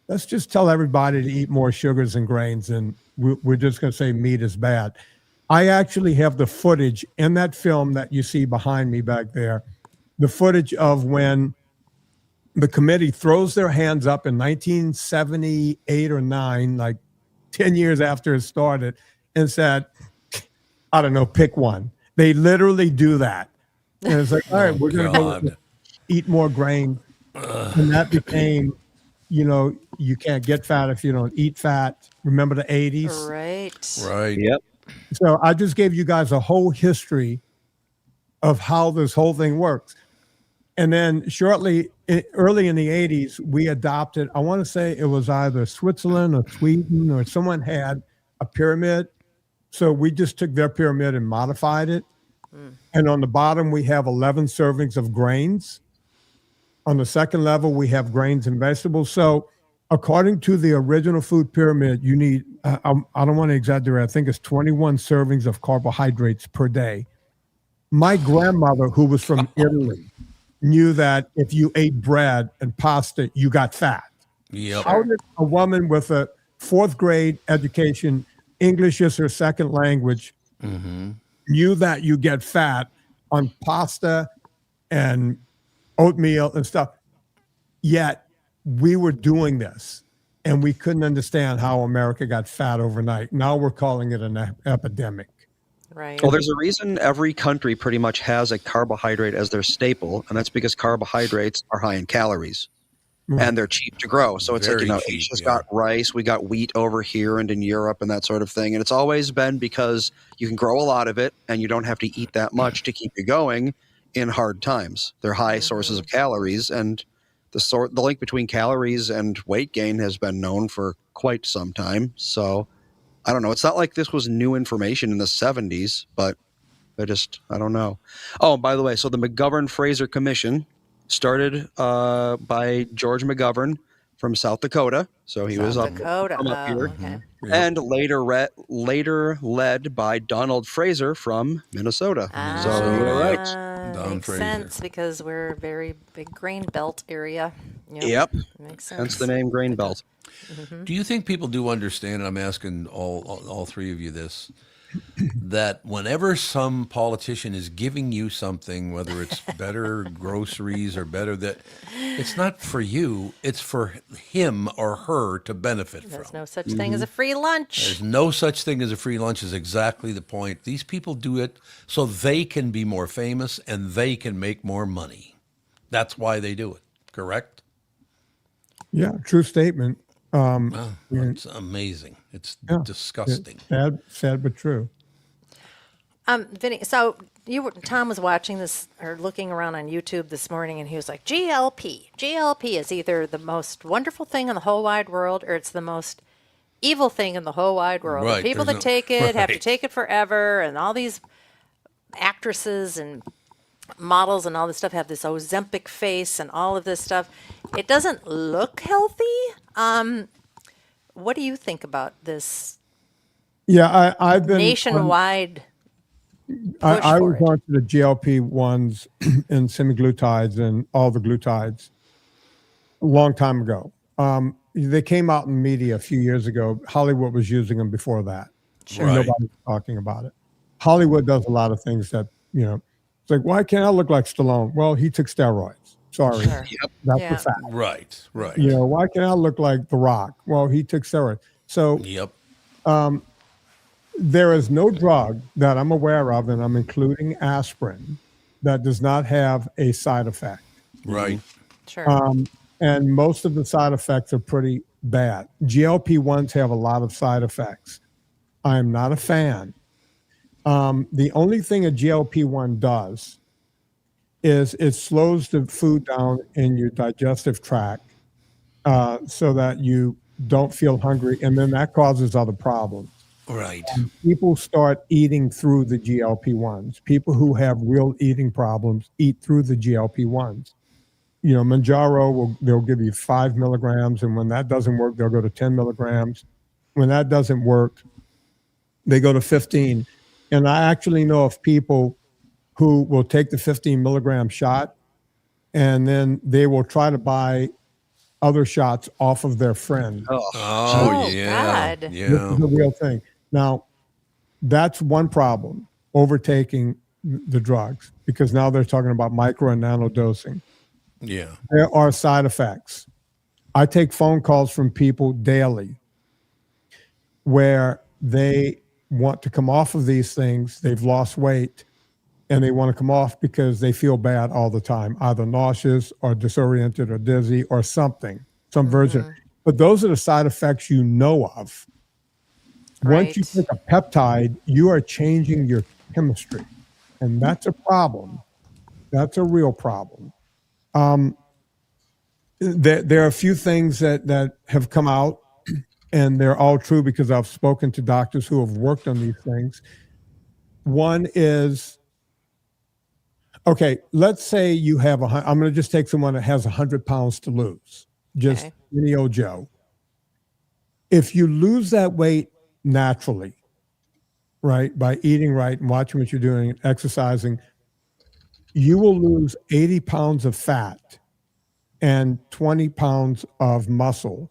let's just tell everybody to eat more sugars and grains, and we're just going to say meat is bad. I actually have the footage in that film that you see behind me back there, the footage of when the committee throws their hands up in 1978 or 9, like 10 years after it started, and said, I don't know, pick one. They literally do that. And it's like, all right, we're going to go eat more grain. And that became, you can't get fat if you don't eat fat. Remember the 80s? Right. Right. Yep. So I just gave you guys a whole history of how this whole thing works. And then early in the 80s, we adopted, I want to say it was either Switzerland or Sweden, or someone had a pyramid. So we just took their pyramid and modified it. And on the bottom, we have 11 servings of grains. On the second level, we have grains and vegetables. So according to the original food pyramid, you need, I don't want to exaggerate, I think it's 21 servings of carbohydrates per day. My grandmother, who was from Italy, knew that if you ate bread and pasta, you got fat. Yep. How did a woman with a 4th grade education, English is her second language, knew that you get fat on pasta and oatmeal and stuff? Yet we were doing this and we couldn't understand how America got fat overnight. Now we're calling it an epidemic. Right. Well, there's a reason every country pretty much has a carbohydrate as their staple, and that's because carbohydrates are high in calories. And they're cheap to grow. So it's Very like, cheap, Asia's yeah. got rice, we got wheat over here and in Europe and that sort of thing. And it's always been because you can grow a lot of it and you don't have to eat that much to keep you going in hard times. They're high sources of calories, and the link between calories and weight gain has been known for quite some time. So I don't know. It's not like this was new information in the 70s, but I don't know. Oh, by the way, so the McGovern-Fraser Commission started by George McGovern from South Dakota. So he was up Dakota. from up here. Okay. And later led by Donald Fraser from Minnesota. So you were right. Don Makes Fraser. sense because we're a very big grain belt area. Yep. Makes sense. Hence the name Grain Belt. Do you think people do understand, and I'm asking all three of you this, that whenever some politician is giving you something, whether it's better groceries or better, that it's not for you, it's for him or her to benefit from? There's no such thing as a free lunch. There's no such thing as a free lunch is exactly the point. These people do it so they can be more famous and they can make more money. That's why they do it, correct? Yeah, true statement. It's amazing. It's disgusting. Sad but true. Vinny, so Tom was watching this or looking around on YouTube this morning, and he was like, GLP. GLP is either the most wonderful thing in the whole wide world, or it's the most evil thing in the whole wide world. Right, And people there's that take it have to right. take it forever, and all these actresses and models and all this stuff have this Ozempic face and all of this stuff. It doesn't look healthy. What do you think about this Yeah, I've been nationwide I for was it. on to the GLP-1s and semaglutides and all the glutides a long time ago. They came out in media a few years ago. Hollywood was using them before that. Sure. And Right. nobody was talking about it. Hollywood does a lot of things that, it's like, why can't I look like Stallone? Well, he took steroids. Sorry. Sure. That's Yeah. the fact. Right. Right. Why can't I look like The Rock? Well, he took steroids. So Yep. there is no drug that I'm aware of, and I'm including aspirin, that does not have a side effect. Right. Sure. And most of the side effects are pretty bad. GLP-1s have a lot of side effects. I am not a fan. The only thing a GLP-1 does is it slows the food down in your digestive tract so that you don't feel hungry, and then that causes other problems. Right. People start eating through the GLP-1s. People who have real eating problems eat through the GLP-1s. Manjaro they'll give you 5 milligrams, and when that doesn't work, they'll go to 10 milligrams. When that doesn't work, they go to 15. And I actually know of people who will take the 15 milligram shot, and then they will try to buy other shots off of their friend. Oh, Oh, yeah. God. This Yeah. is a real thing. Now, that's one problem, overtaking the drugs, because now they're talking about micro and nano dosing. Yeah. There are side effects. I take phone calls from people daily where they want to come off of these things. They've lost weight and they want to come off because they feel bad all the time, either nauseous or disoriented or dizzy or something, some version. But those are the side effects you know of. Once you Right. take a peptide, you are changing your chemistry, and that's a problem. That's a real problem. There are a few things that have come out, and they're all true because I've spoken to doctors who have worked on these things. One is, okay, let's say you have I'm going to just take someone that has 100 pounds to lose, just Okay. any old Joe. If you lose that weight naturally, right, by eating right and watching what you're doing and exercising, you will lose 80 pounds of fat and 20 pounds of muscle.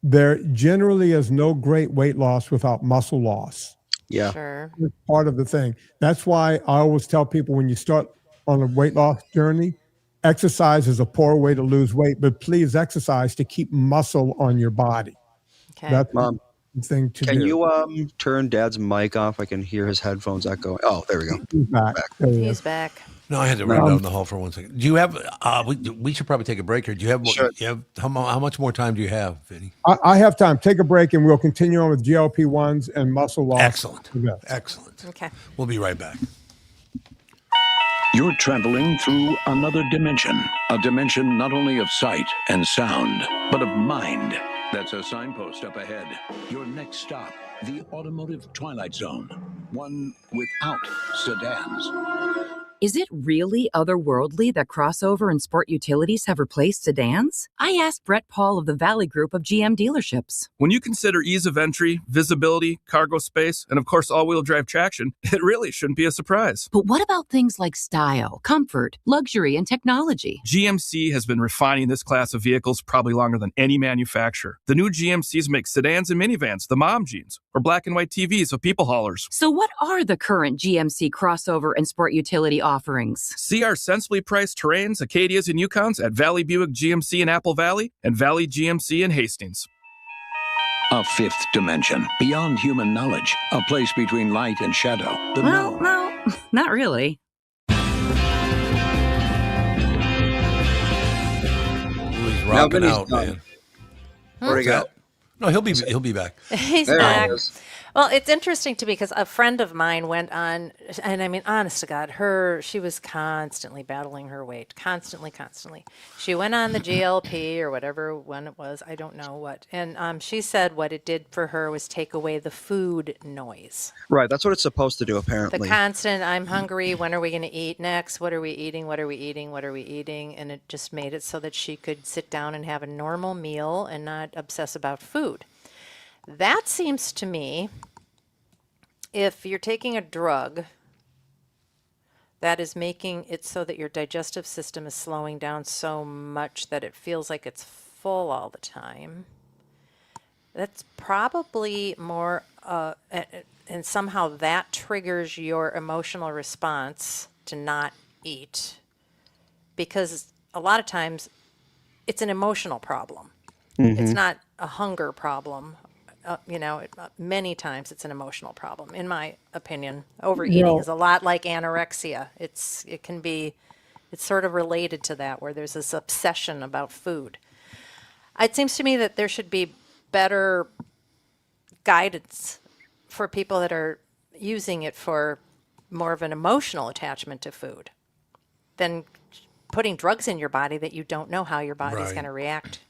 There generally is no great weight loss without muscle loss. yeah. Sure. It's part of the thing. That's why I always tell people, when you start on a weight loss journey, exercise is a poor way to lose weight, but please exercise to keep muscle on your body. Okay. That's Mom, the thing to can do. you turn Dad's mic off? I can hear his headphones echoing. Oh, there we go. He's back. There he He's is. back. No, I had to run down the hall for 1 second. Do you have? We should probably take a break here. Do you have? Sure. You have how much more time do you have, Vinny? I have time. Take a break, and we'll continue on with GLP-1s and muscle loss. Excellent. Yes. Excellent. Okay. We'll be right back. You're traveling through another dimension, a dimension not only of sight and sound, but of mind. That's a signpost up ahead. Your next stop, the automotive twilight zone, one without sedans. Is it really otherworldly that crossover and sport utilities have replaced sedans? I asked Brett Paul of the Valley Group of GM dealerships. When you consider ease of entry, visibility, cargo space, and of course all-wheel drive traction, it really shouldn't be a surprise. But what about things like style, comfort, luxury, and technology? GMC has been refining this class of vehicles probably longer than any manufacturer. The new GMCs make sedans and minivans, the mom jeans, or black and white TVs of people haulers. So what are the current GMC crossover and sport utility offerings? See our sensibly priced Terrains, Acadias, and Yukons at Valley Buick GMC in Apple Valley and Valley GMC in Hastings. A fifth dimension, beyond human knowledge, a place between light and shadow. The Well, known. no, not really. Ooh, he's Now rocking Vinny's out, done. man. Where'd he go? No, he'll be back. He's There back. he is. Well, it's interesting to me because a friend of mine went on, and I mean, honest to God, she was constantly battling her weight, constantly. She went on the GLP or whatever when it was, I don't know what, and she said what it did for her was take away the food noise, Right, that's what it's supposed to do, the apparently. constant, I'm hungry, when are we going to eat next? What are we eating? What are we eating? What are we eating? And it just made it so that she could sit down and have a normal meal and not obsess about food. That seems to me, if you're taking a drug that is making it so that your digestive system is slowing down so much that it feels like it's full all the time. That's probably more, and somehow that triggers your emotional response to not eat. Because a lot of times it's an emotional problem. It's not a hunger problem. Many times it's an emotional problem. In my opinion, overeating is a lot like anorexia. It's sort of related to that, where there's this obsession about food. It seems to me that there should be better guidance for people that are using it for more of an emotional attachment to food than putting drugs in your body that you don't know how your body's going to react.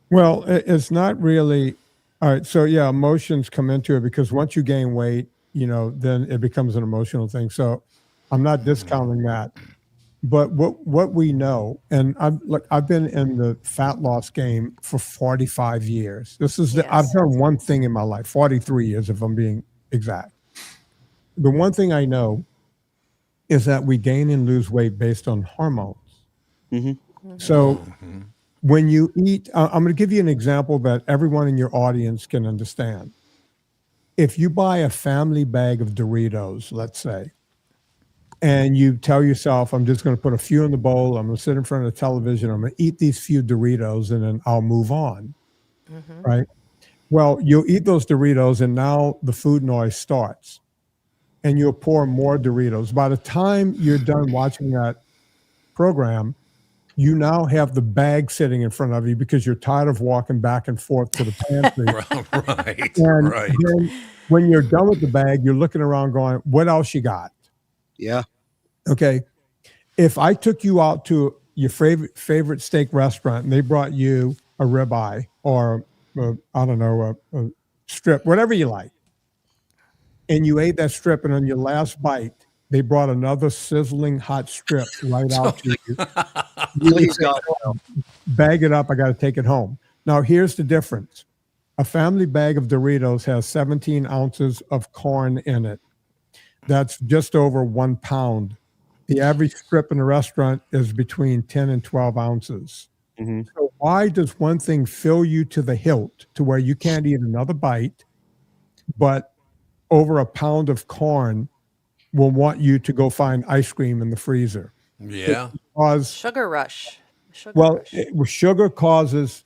Well, it's not really. All right. So yeah, emotions come into it because once you gain weight, then it becomes an emotional thing. So I'm not discounting that. But what we know, and I've been in the fat loss game for 45 years. I've done one thing in my life, 43 years if I'm being exact. The one thing I know is that we gain and lose weight based on hormones. So when you eat, I'm going to give you an example that everyone in your audience can understand. If you buy a family bag of Doritos, let's say, and you tell yourself, I'm just going to put a few in the bowl, I'm going to sit in front of the television, I'm going to eat these few Doritos, and then I'll move on, right? Well, you'll eat those Doritos, and now the food noise starts, and you'll pour more Doritos. By the time you're done watching that program, you now have the bag sitting in front of you because you're tired of walking back and forth to the pantry. And then when you're done with the bag, you're looking around going, what else you got? Yeah. Okay. If I took you out to your favorite steak restaurant and they brought you a ribeye or a strip, whatever you like, and you ate that strip, and on your last bite, they brought another sizzling hot strip right out to you. Please God, bag it up. I got to take it home. Now, here's the difference. A family bag of Doritos has 17 ounces of corn in it. That's just over 1 pound. The average strip in a restaurant is between 10 and 12 ounces. So why does one thing fill you to the hilt to where you can't eat another bite, but over 1 pound of corn will want you to go find ice cream in the freezer? Yeah. Sugar rush. Sugar causes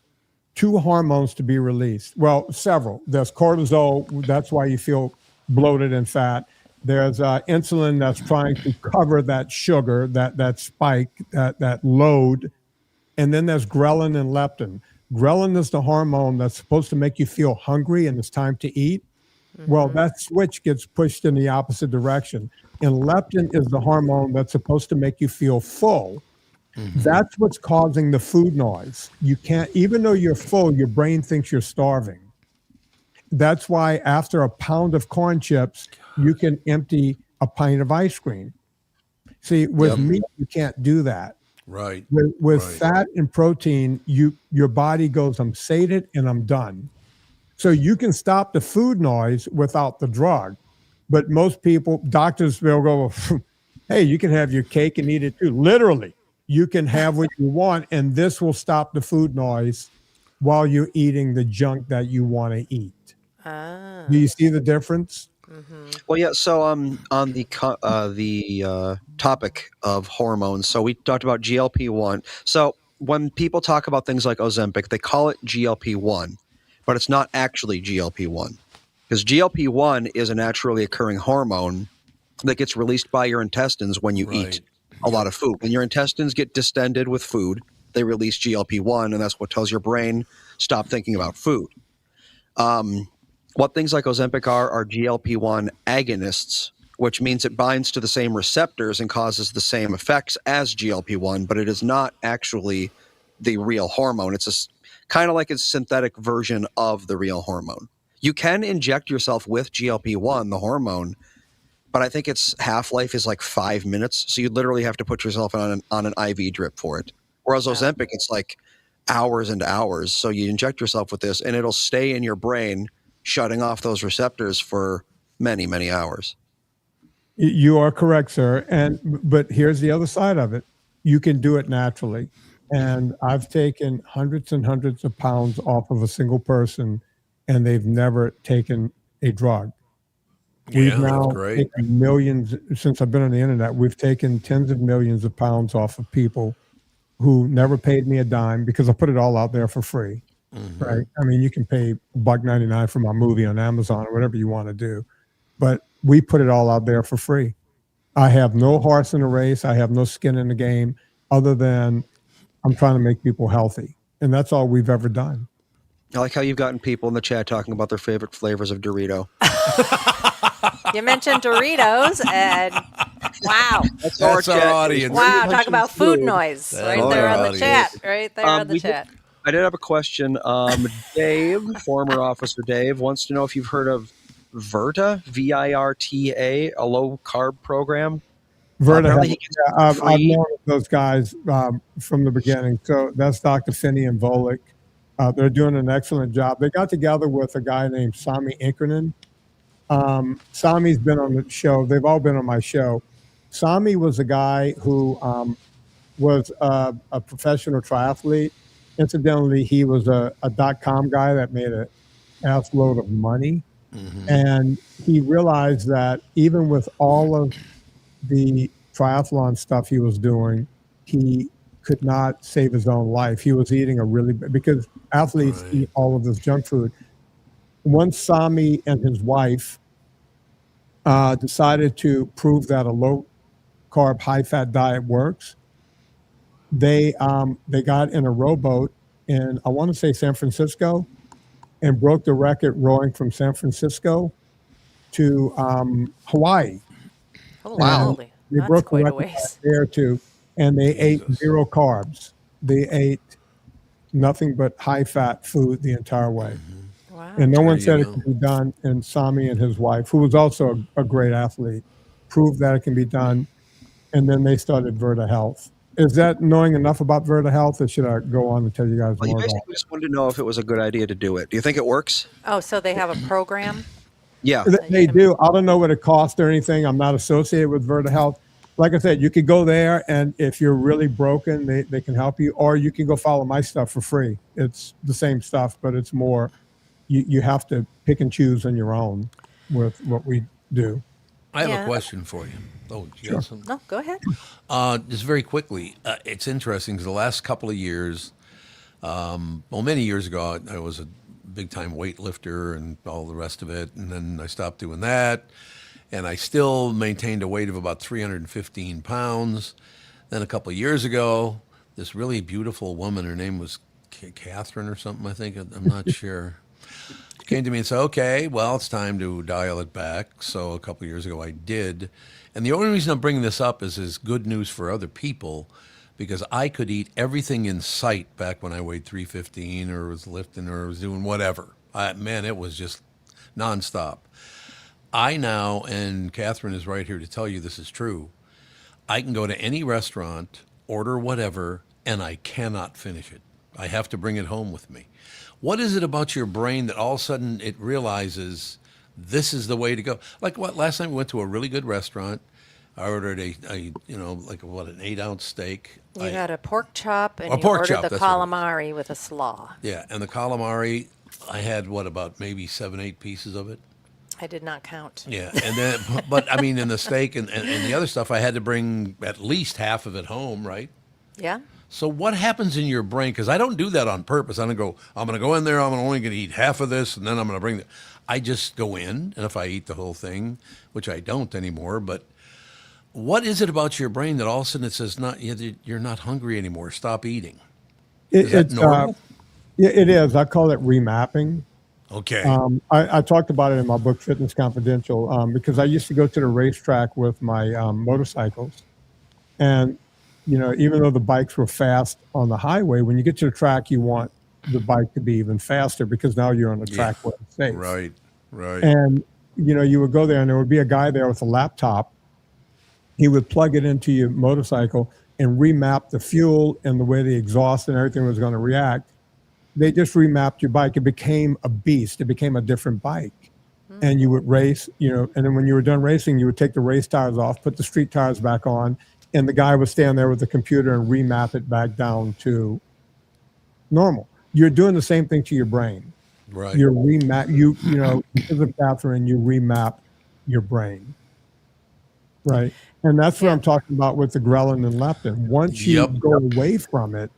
2 hormones to be released. Well, several. There's cortisol. That's why you feel bloated and fat. There's insulin that's trying to cover that sugar, that spike, that load. And then there's ghrelin and leptin. Ghrelin is the hormone that's supposed to make you feel hungry and it's time to eat. Well, that switch gets pushed in the opposite direction. And leptin is the hormone that's supposed to make you feel full. That's what's causing the food noise. You can't, even though you're full, your brain thinks you're starving. That's why after 1 pound of corn chips, you can empty a pint of ice cream. See, with meat, you can't do that. Right. With fat and protein, your body goes, I'm sated and I'm done. So you can stop the food noise without the drug. But most people, doctors, they'll go, hey, you can have your cake and eat it too. Literally, you can have what you want, and this will stop the food noise while you're eating the junk that you want to eat. Do you see the difference? Well, yeah. So on the topic of hormones, so we talked about GLP-1. So when people talk about things like Ozempic, they call it GLP-1, but it's not actually GLP-1 because GLP-1 is a naturally occurring hormone that gets released by your intestines when you eat a lot of food. When your intestines get distended with food, they release GLP-1, and that's what tells your brain stop thinking about food. What things like Ozempic are GLP-1 agonists, which means it binds to the same receptors and causes the same effects as GLP-1, but it is not actually the real hormone. It's kind of like a synthetic version of the real hormone. You can inject yourself with GLP-1, the hormone, but I think its half-life is like 5 minutes, so you literally have to put yourself on an IV drip for it. Whereas Ozempic, it's like hours and hours, so you inject yourself with this, and it'll stay in your brain, shutting off those receptors for many, many hours. You are correct, sir. But here's the other side of it. You can do it naturally. And I've taken hundreds and hundreds of pounds off of a single person, and they've never taken a drug. We've Yeah, that's now great. taken millions, since I've been on the internet, we've taken tens of millions of pounds off of people who never paid me a dime because I put it all out there for free. Right? I mean, you can pay $1.99 for my movie on Amazon or whatever you want to do, but we put it all out there for free. I have no horse in the race. I have no skin in the game other than I'm trying to make people healthy. And that's all we've ever done. I like how you've gotten people in the chat talking about their favorite flavors of Dorito. You mentioned Doritos, and wow. That's our chat. audience. Wow, talk about food noise right That's there our on the audience. chat. Right there on the we chat. I did have a question. Dave, former officer Dave, wants to know if you've heard of Virta, VIRTA, a low carb program. Verta, Apparently he gets I've free. known those guys from the beginning. So that's Dr. Finney and Volek. They're doing an excellent job. They got together with a guy named Sami Inkernen. Sami's been on the show. They've all been on my show. Sami was a guy who was a professional triathlete. Incidentally, he was a .com guy that made an ass load of money. And he realized that even with all of the triathlon stuff he was doing, he could not save his own life. He was eating because athletes eat all of this junk food. Once Sami and his wife decided to prove that a low carb, high fat diet works, they got in a rowboat in, I want to say, San Francisco, and broke the record rowing from San Francisco to Hawaii. Holy, They that's broke the quite a record ways. there too, and they ate zero carbs. They ate nothing but high fat food the entire way. Wow. And no one There said you it go. could be done. And Sami and his wife, who was also a great athlete, proved that it can be done. And then they started Verta Health. Is that knowing enough about Verta Health, or should I go on and tell you guys Well, you more about basically just wanted to know if it was a good idea to do it. Do you think it works? Oh, so they have a program? Yeah. it? They do. I don't know what it costs or anything. I'm not associated with Verta Health. Like I said, you could go there, and if you're really broken, they can help you. Or you can go follow my stuff for free. It's the same stuff, but it's more, you have to pick and choose on your own with what we do. I have Yeah. a question for you. Oh, you got something? No, go ahead. Just very quickly, it's interesting because the last couple of years, many years ago, I was a big-time weightlifter and all the rest of it, and then I stopped doing that, and I still maintained a weight of about 315 pounds. Then a couple of years ago, this really beautiful woman, her name was Catherine or something, I think, I'm not sure, came to me and said, okay, well, it's time to dial it back. So a couple of years ago I did. And the only reason I'm bringing this up is good news for other people, because I could eat everything in sight back when I weighed 315 or was lifting or was doing whatever. Man, it was just nonstop. I now, and Catherine is right here to tell you this is true, I can go to any restaurant, order whatever, and I cannot finish it. I have to bring it home with me. What is it about your brain that all of a sudden it realizes this is the way to go? Like what? Last night we went to a really good restaurant. I ordered an 8-ounce steak. You got a pork chop, and A you pork ordered chop, the that's what it is. calamari with a slaw. Yeah, and the calamari, I had about maybe 7-8 pieces of it. I did not count. Yeah, and then, but I mean, in the steak and the other stuff, I had to bring at least half of it home, right? Yeah. So what happens in your brain? Because I don't do that on purpose. I don't go, I'm going to go in there, I'm only going to eat half of this, and then I'm going to bring I just go in, and if I eat the whole thing, which I don't anymore, but what is it about your brain that all of a sudden it says, you're not hungry anymore, stop eating? Is that normal? Yeah, it is. I call it remapping. Okay. I talked about it in my book, Fitness Confidential, because I used to go to the racetrack with my motorcycles. And, even though the bikes were fast on the highway, when you get to the track, you want the bike to be even faster because now you're on the track where it's safe. Right. And, you would go there and there would be a guy there with a laptop. He would plug it into your motorcycle and remap the fuel and the way the exhaust and everything was going to react. They just remapped your bike. It became a beast. It became a different bike. and you would race, and then when you were done racing, you would take the race tires off, put the street tires back on, and the guy would stand there with the computer and remap it back down to normal. You're doing the same thing to your brain. Right. You're because of Catherine, you remap your brain. Right. And that's what I'm talking about with the ghrelin and leptin. Once you go away from it,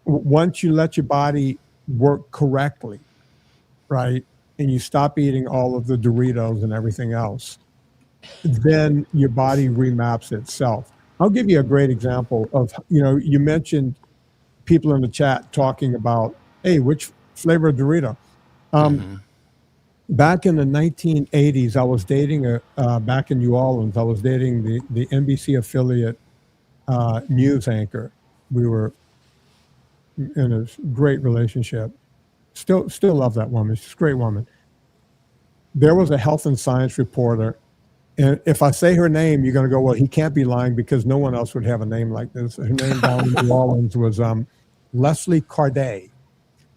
once you let your body work correctly, right, and you stop eating all of the Doritos and everything else, then your body remaps itself. I'll give you a great example of, you mentioned people in the chat talking about, hey, which flavor of Dorito? Back in the 1980s, I was dating back in New Orleans, I was dating the NBC affiliate news anchor. We were in a great relationship. Still love that woman. She's a great woman. There was a health and science reporter, and if I say her name, you're going to go, well, he can't be lying because no one else would have a name like this. Her name down in New Orleans was Leslie Cardet.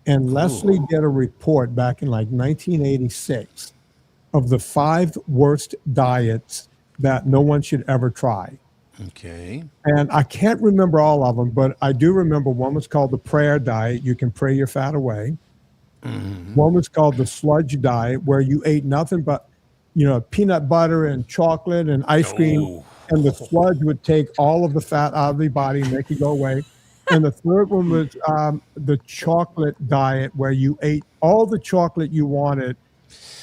And Leslie did a report back in like 1986 of the 5 worst diets that no one should ever try. Okay. And I can't remember all of them, but I do remember one was called the prayer diet. You can pray your fat away. One was called the sludge diet, where you ate nothing but, peanut butter and chocolate and ice cream. And the sludge would take all of the fat out of the body and make it go away. And the third one was the chocolate diet, where you ate all the chocolate you wanted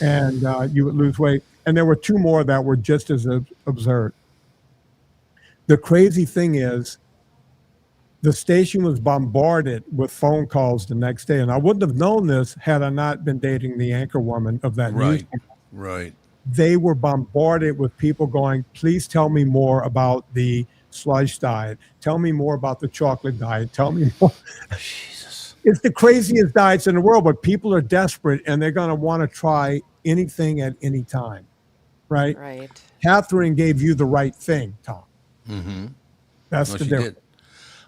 and you would lose weight. And there were 2 more that were just as absurd. The crazy thing is, the station was bombarded with phone calls the next day. And I wouldn't have known this had I not been dating the anchor woman of that news. Right. They were bombarded with people going, please tell me more about the sludge diet. Tell me more about the chocolate diet. Tell me more. Jesus. It's the craziest diets in the world, but people are desperate and they're going to want to try anything at any time. Right? Right. Catherine gave you the right thing, Tom. That's the difference. Did.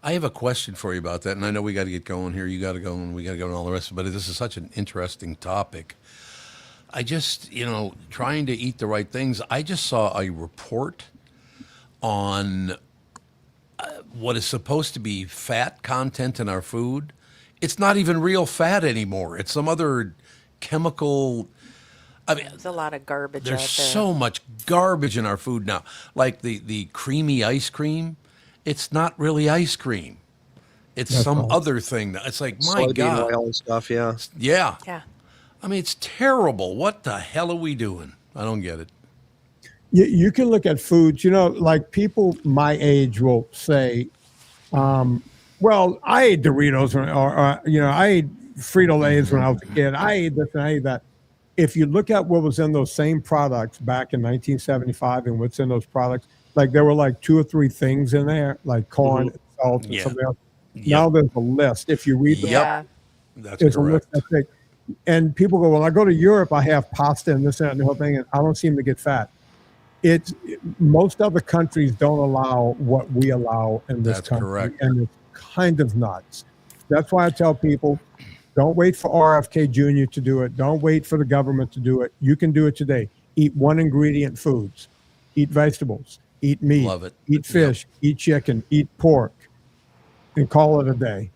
I have a question for you about that, and I know we got to get going here. You got to go, and we got to go, and all the rest of it. But this is such an interesting topic. I just, trying to eat the right things. I just saw a report on what is supposed to be fat content in our food. It's not even real fat anymore. It's some other chemical. I mean, there's a lot of garbage out there. There's so much garbage in our food now. Like the creamy ice cream. It's not really ice cream. It's some other thing. It's like, my soybean God. oil and stuff, yeah. Yeah. Yeah. I mean, it's terrible. What the hell are we doing? I don't get it. You can look at foods, like people my age will say, well, I ate Doritos or I ate Frito-Lays when I was a kid. I ate this and I ate that. If you look at what was in those same products back in 1975 and what's in those products, like there were like 2 or 3 things in there, like corn, salt, and something else. Now there's a list. If you read the book, that's correct. A list and people go, well, I go to Europe, I have pasta and this and the whole thing, and I don't seem to get fat. Most other countries don't allow what we allow in this country. Correct. And it's kind of nuts. That's why I tell people, don't wait for RFK Jr. to do it. Don't wait for the government to do it. You can do it today. Eat 1 ingredient foods. Eat vegetables. Eat meat. Love it. Eat fish. Eat chicken. Eat pork. And call it a day.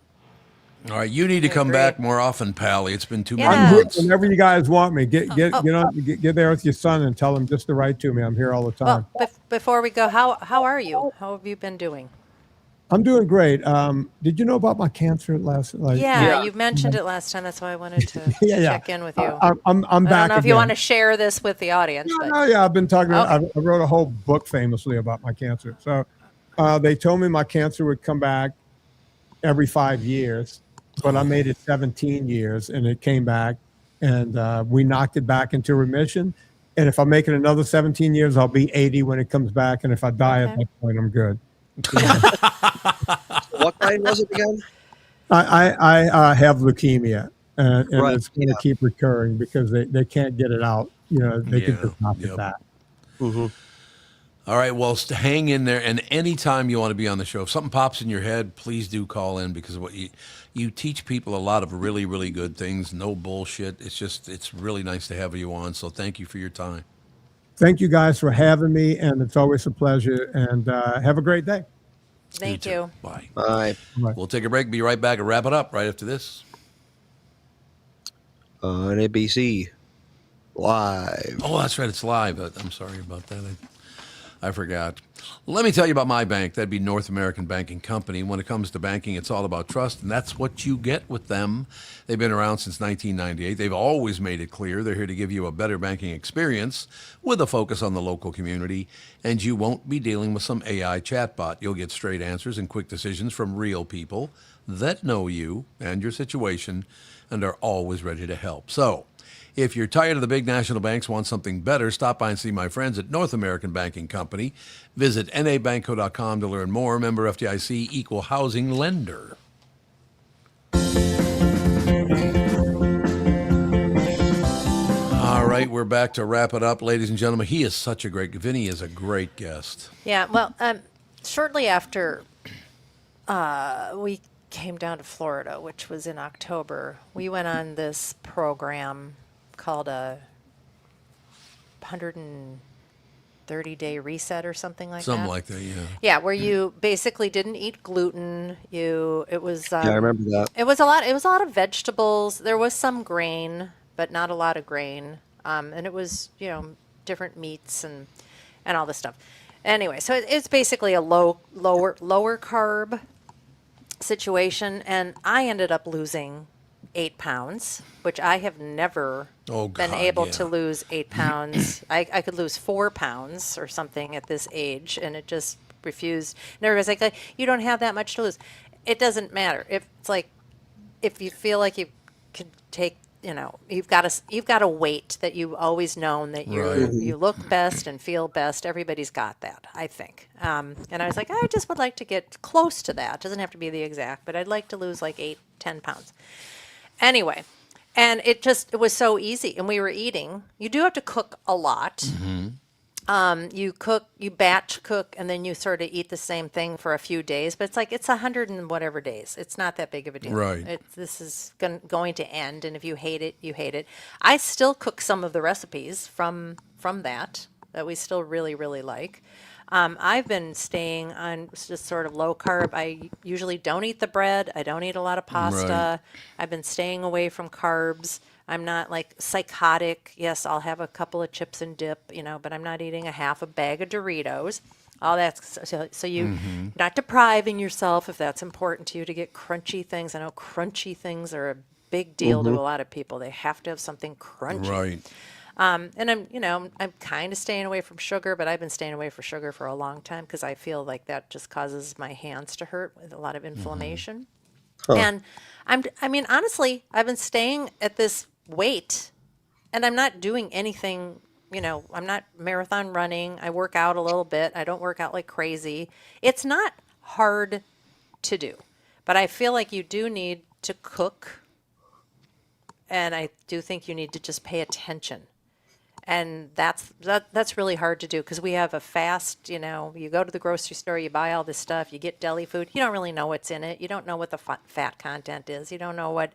All right, you need to come back more often, Pally. It's been 2 Yeah. I'm here months. whenever you guys want me. Get there with your son and tell him just to write to me. I'm here all the time. Well, before we go, how are you? How have you been doing? I'm doing great. Did you know about my cancer last? Yeah, you mentioned it last time. That's why I wanted to check in with you. I'm I back. don't know if you again. want to share this with the audience. But I've been talking. Okay. I wrote a whole book famously about my cancer. So they told me my cancer would come back every 5 years, but I made it 17 years and it came back, and we knocked it back into remission. And if I make it another 17 years, I'll be 80 when it comes back. And if I die at that point, I'm good. What kind was it again? I have leukemia, and Right, it's going to keep recurring because they can't get it out. They can just knock it back. All right, well, hang in there, and anytime you want to be on the show, if something pops in your head, please do call in, because what you teach people a lot of really, really good things, no bullshit. It's really nice to have you on, so thank you for your time. Thank you guys for having me, and it's always a pleasure, and have a great day. Thank you. Bye. Bye. We'll take a break, be right back, and wrap it up right after this. On ABC Live. Oh, that's right, it's live. I'm sorry about that. I forgot. Let me tell you about my bank. That'd be North American Banking Company. When it comes to banking, it's all about trust, and that's what you get with them. They've been around since 1998. They've always made it clear they're here to give you a better banking experience with a focus on the local community, and you won't be dealing with some AI chatbot. You'll get straight answers and quick decisions from real people that know you and your situation and are always ready to help. So, if you're tired of the big national banks, want something better, stop by and see my friends at North American Banking Company. Visit nabanco.com to learn more. Member FDIC, equal housing lender. All right, we're back to wrap it up, ladies and gentlemen. Vinny is a great guest. Yeah, well, shortly after we came down to Florida, which was in October, we went on this program called a 130-day reset or something like that. Something like that, yeah. Yeah, where you basically didn't eat gluten. It was Yeah, I remember that. It was a lot of vegetables. There was some grain, but not a lot of grain. And it was, different meats and all this stuff. Anyway, so it's basically a lower carb situation, and I ended up losing 8 pounds, which I have never been able to lose 8 pounds. I could lose 4 pounds or something at this age, and it just refused. And everybody's like, you don't have that much to lose. It doesn't matter. If you feel like you could take, you've got a weight that you've always known that you look best and feel best. Everybody's got that, I think. And I was like, I just would like to get close to that. It doesn't have to be the exact, but I'd like to lose like 10 pounds. Anyway, and it was so easy. And we were eating. You do have to cook a lot. Mm-hmm. You batch cook, and then you sort of eat the same thing for a few days. But it's 100 and whatever days. It's not that big of a deal. Right. This is going to end, and if you hate it, you hate it. I still cook some of the recipes from that we still really, really like. I've been staying on just sort of low carb. I usually don't eat the bread. I don't eat a lot of pasta. Right. I've been staying away from carbs. I'm not like psychotic. Yes, I'll have a couple of chips and dip, but I'm not eating a half a bag of Doritos. All that's so you not depriving yourself if that's important to you to get crunchy things. I know crunchy things are a big deal to a lot of people. They have to have something crunchy. Right. And I'm kind of staying away from sugar, but I've been staying away from sugar for a long time because I feel like that just causes my hands to hurt with a lot of inflammation. Huh. And honestly, I've been staying at this weight, and I'm not doing anything. I'm not marathon running. I work out a little bit. I don't work out like crazy. It's not hard to do, but I feel like you do need to cook, and I do think you need to just pay attention. And that's really hard to do because we have a fast, you go to the grocery store, you buy all this stuff, you get deli food. You don't really know what's in it. You don't know what the fat content is. You don't know what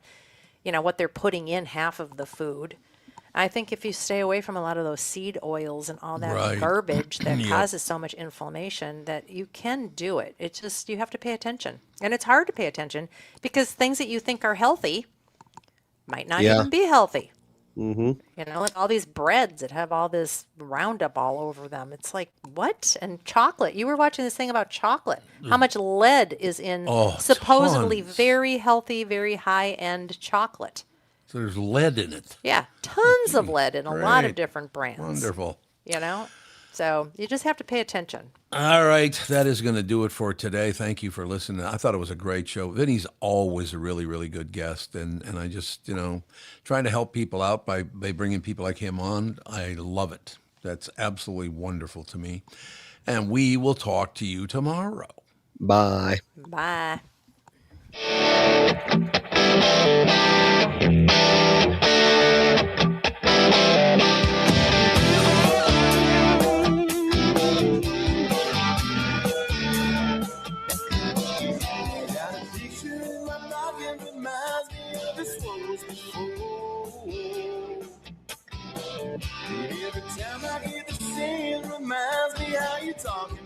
they're putting in half of the food. I think if you stay away from a lot of those seed oils and all that garbage that causes so much inflammation, that you can do it. It's just, you have to pay attention. And it's hard to pay attention because things that you think are healthy might not even be healthy. Mm-hmm. Like all these breads that have all this Roundup all over them. It's like, what? And chocolate. You were watching this thing about chocolate. How much lead is in supposedly very healthy, very high-end chocolate. So there's lead in it. Yeah, tons of lead in a lot of different brands. Wonderful. So you just have to pay attention. All right, that is going to do it for today. Thank you for listening. I thought it was a great show. Vinny's always a really, really good guest, and I just, trying to help people out by bringing people like him on, I love it. That's absolutely wonderful to me. And we will talk to you tomorrow. Bye. Bye. Every time I hear the sing, reminds me how you talking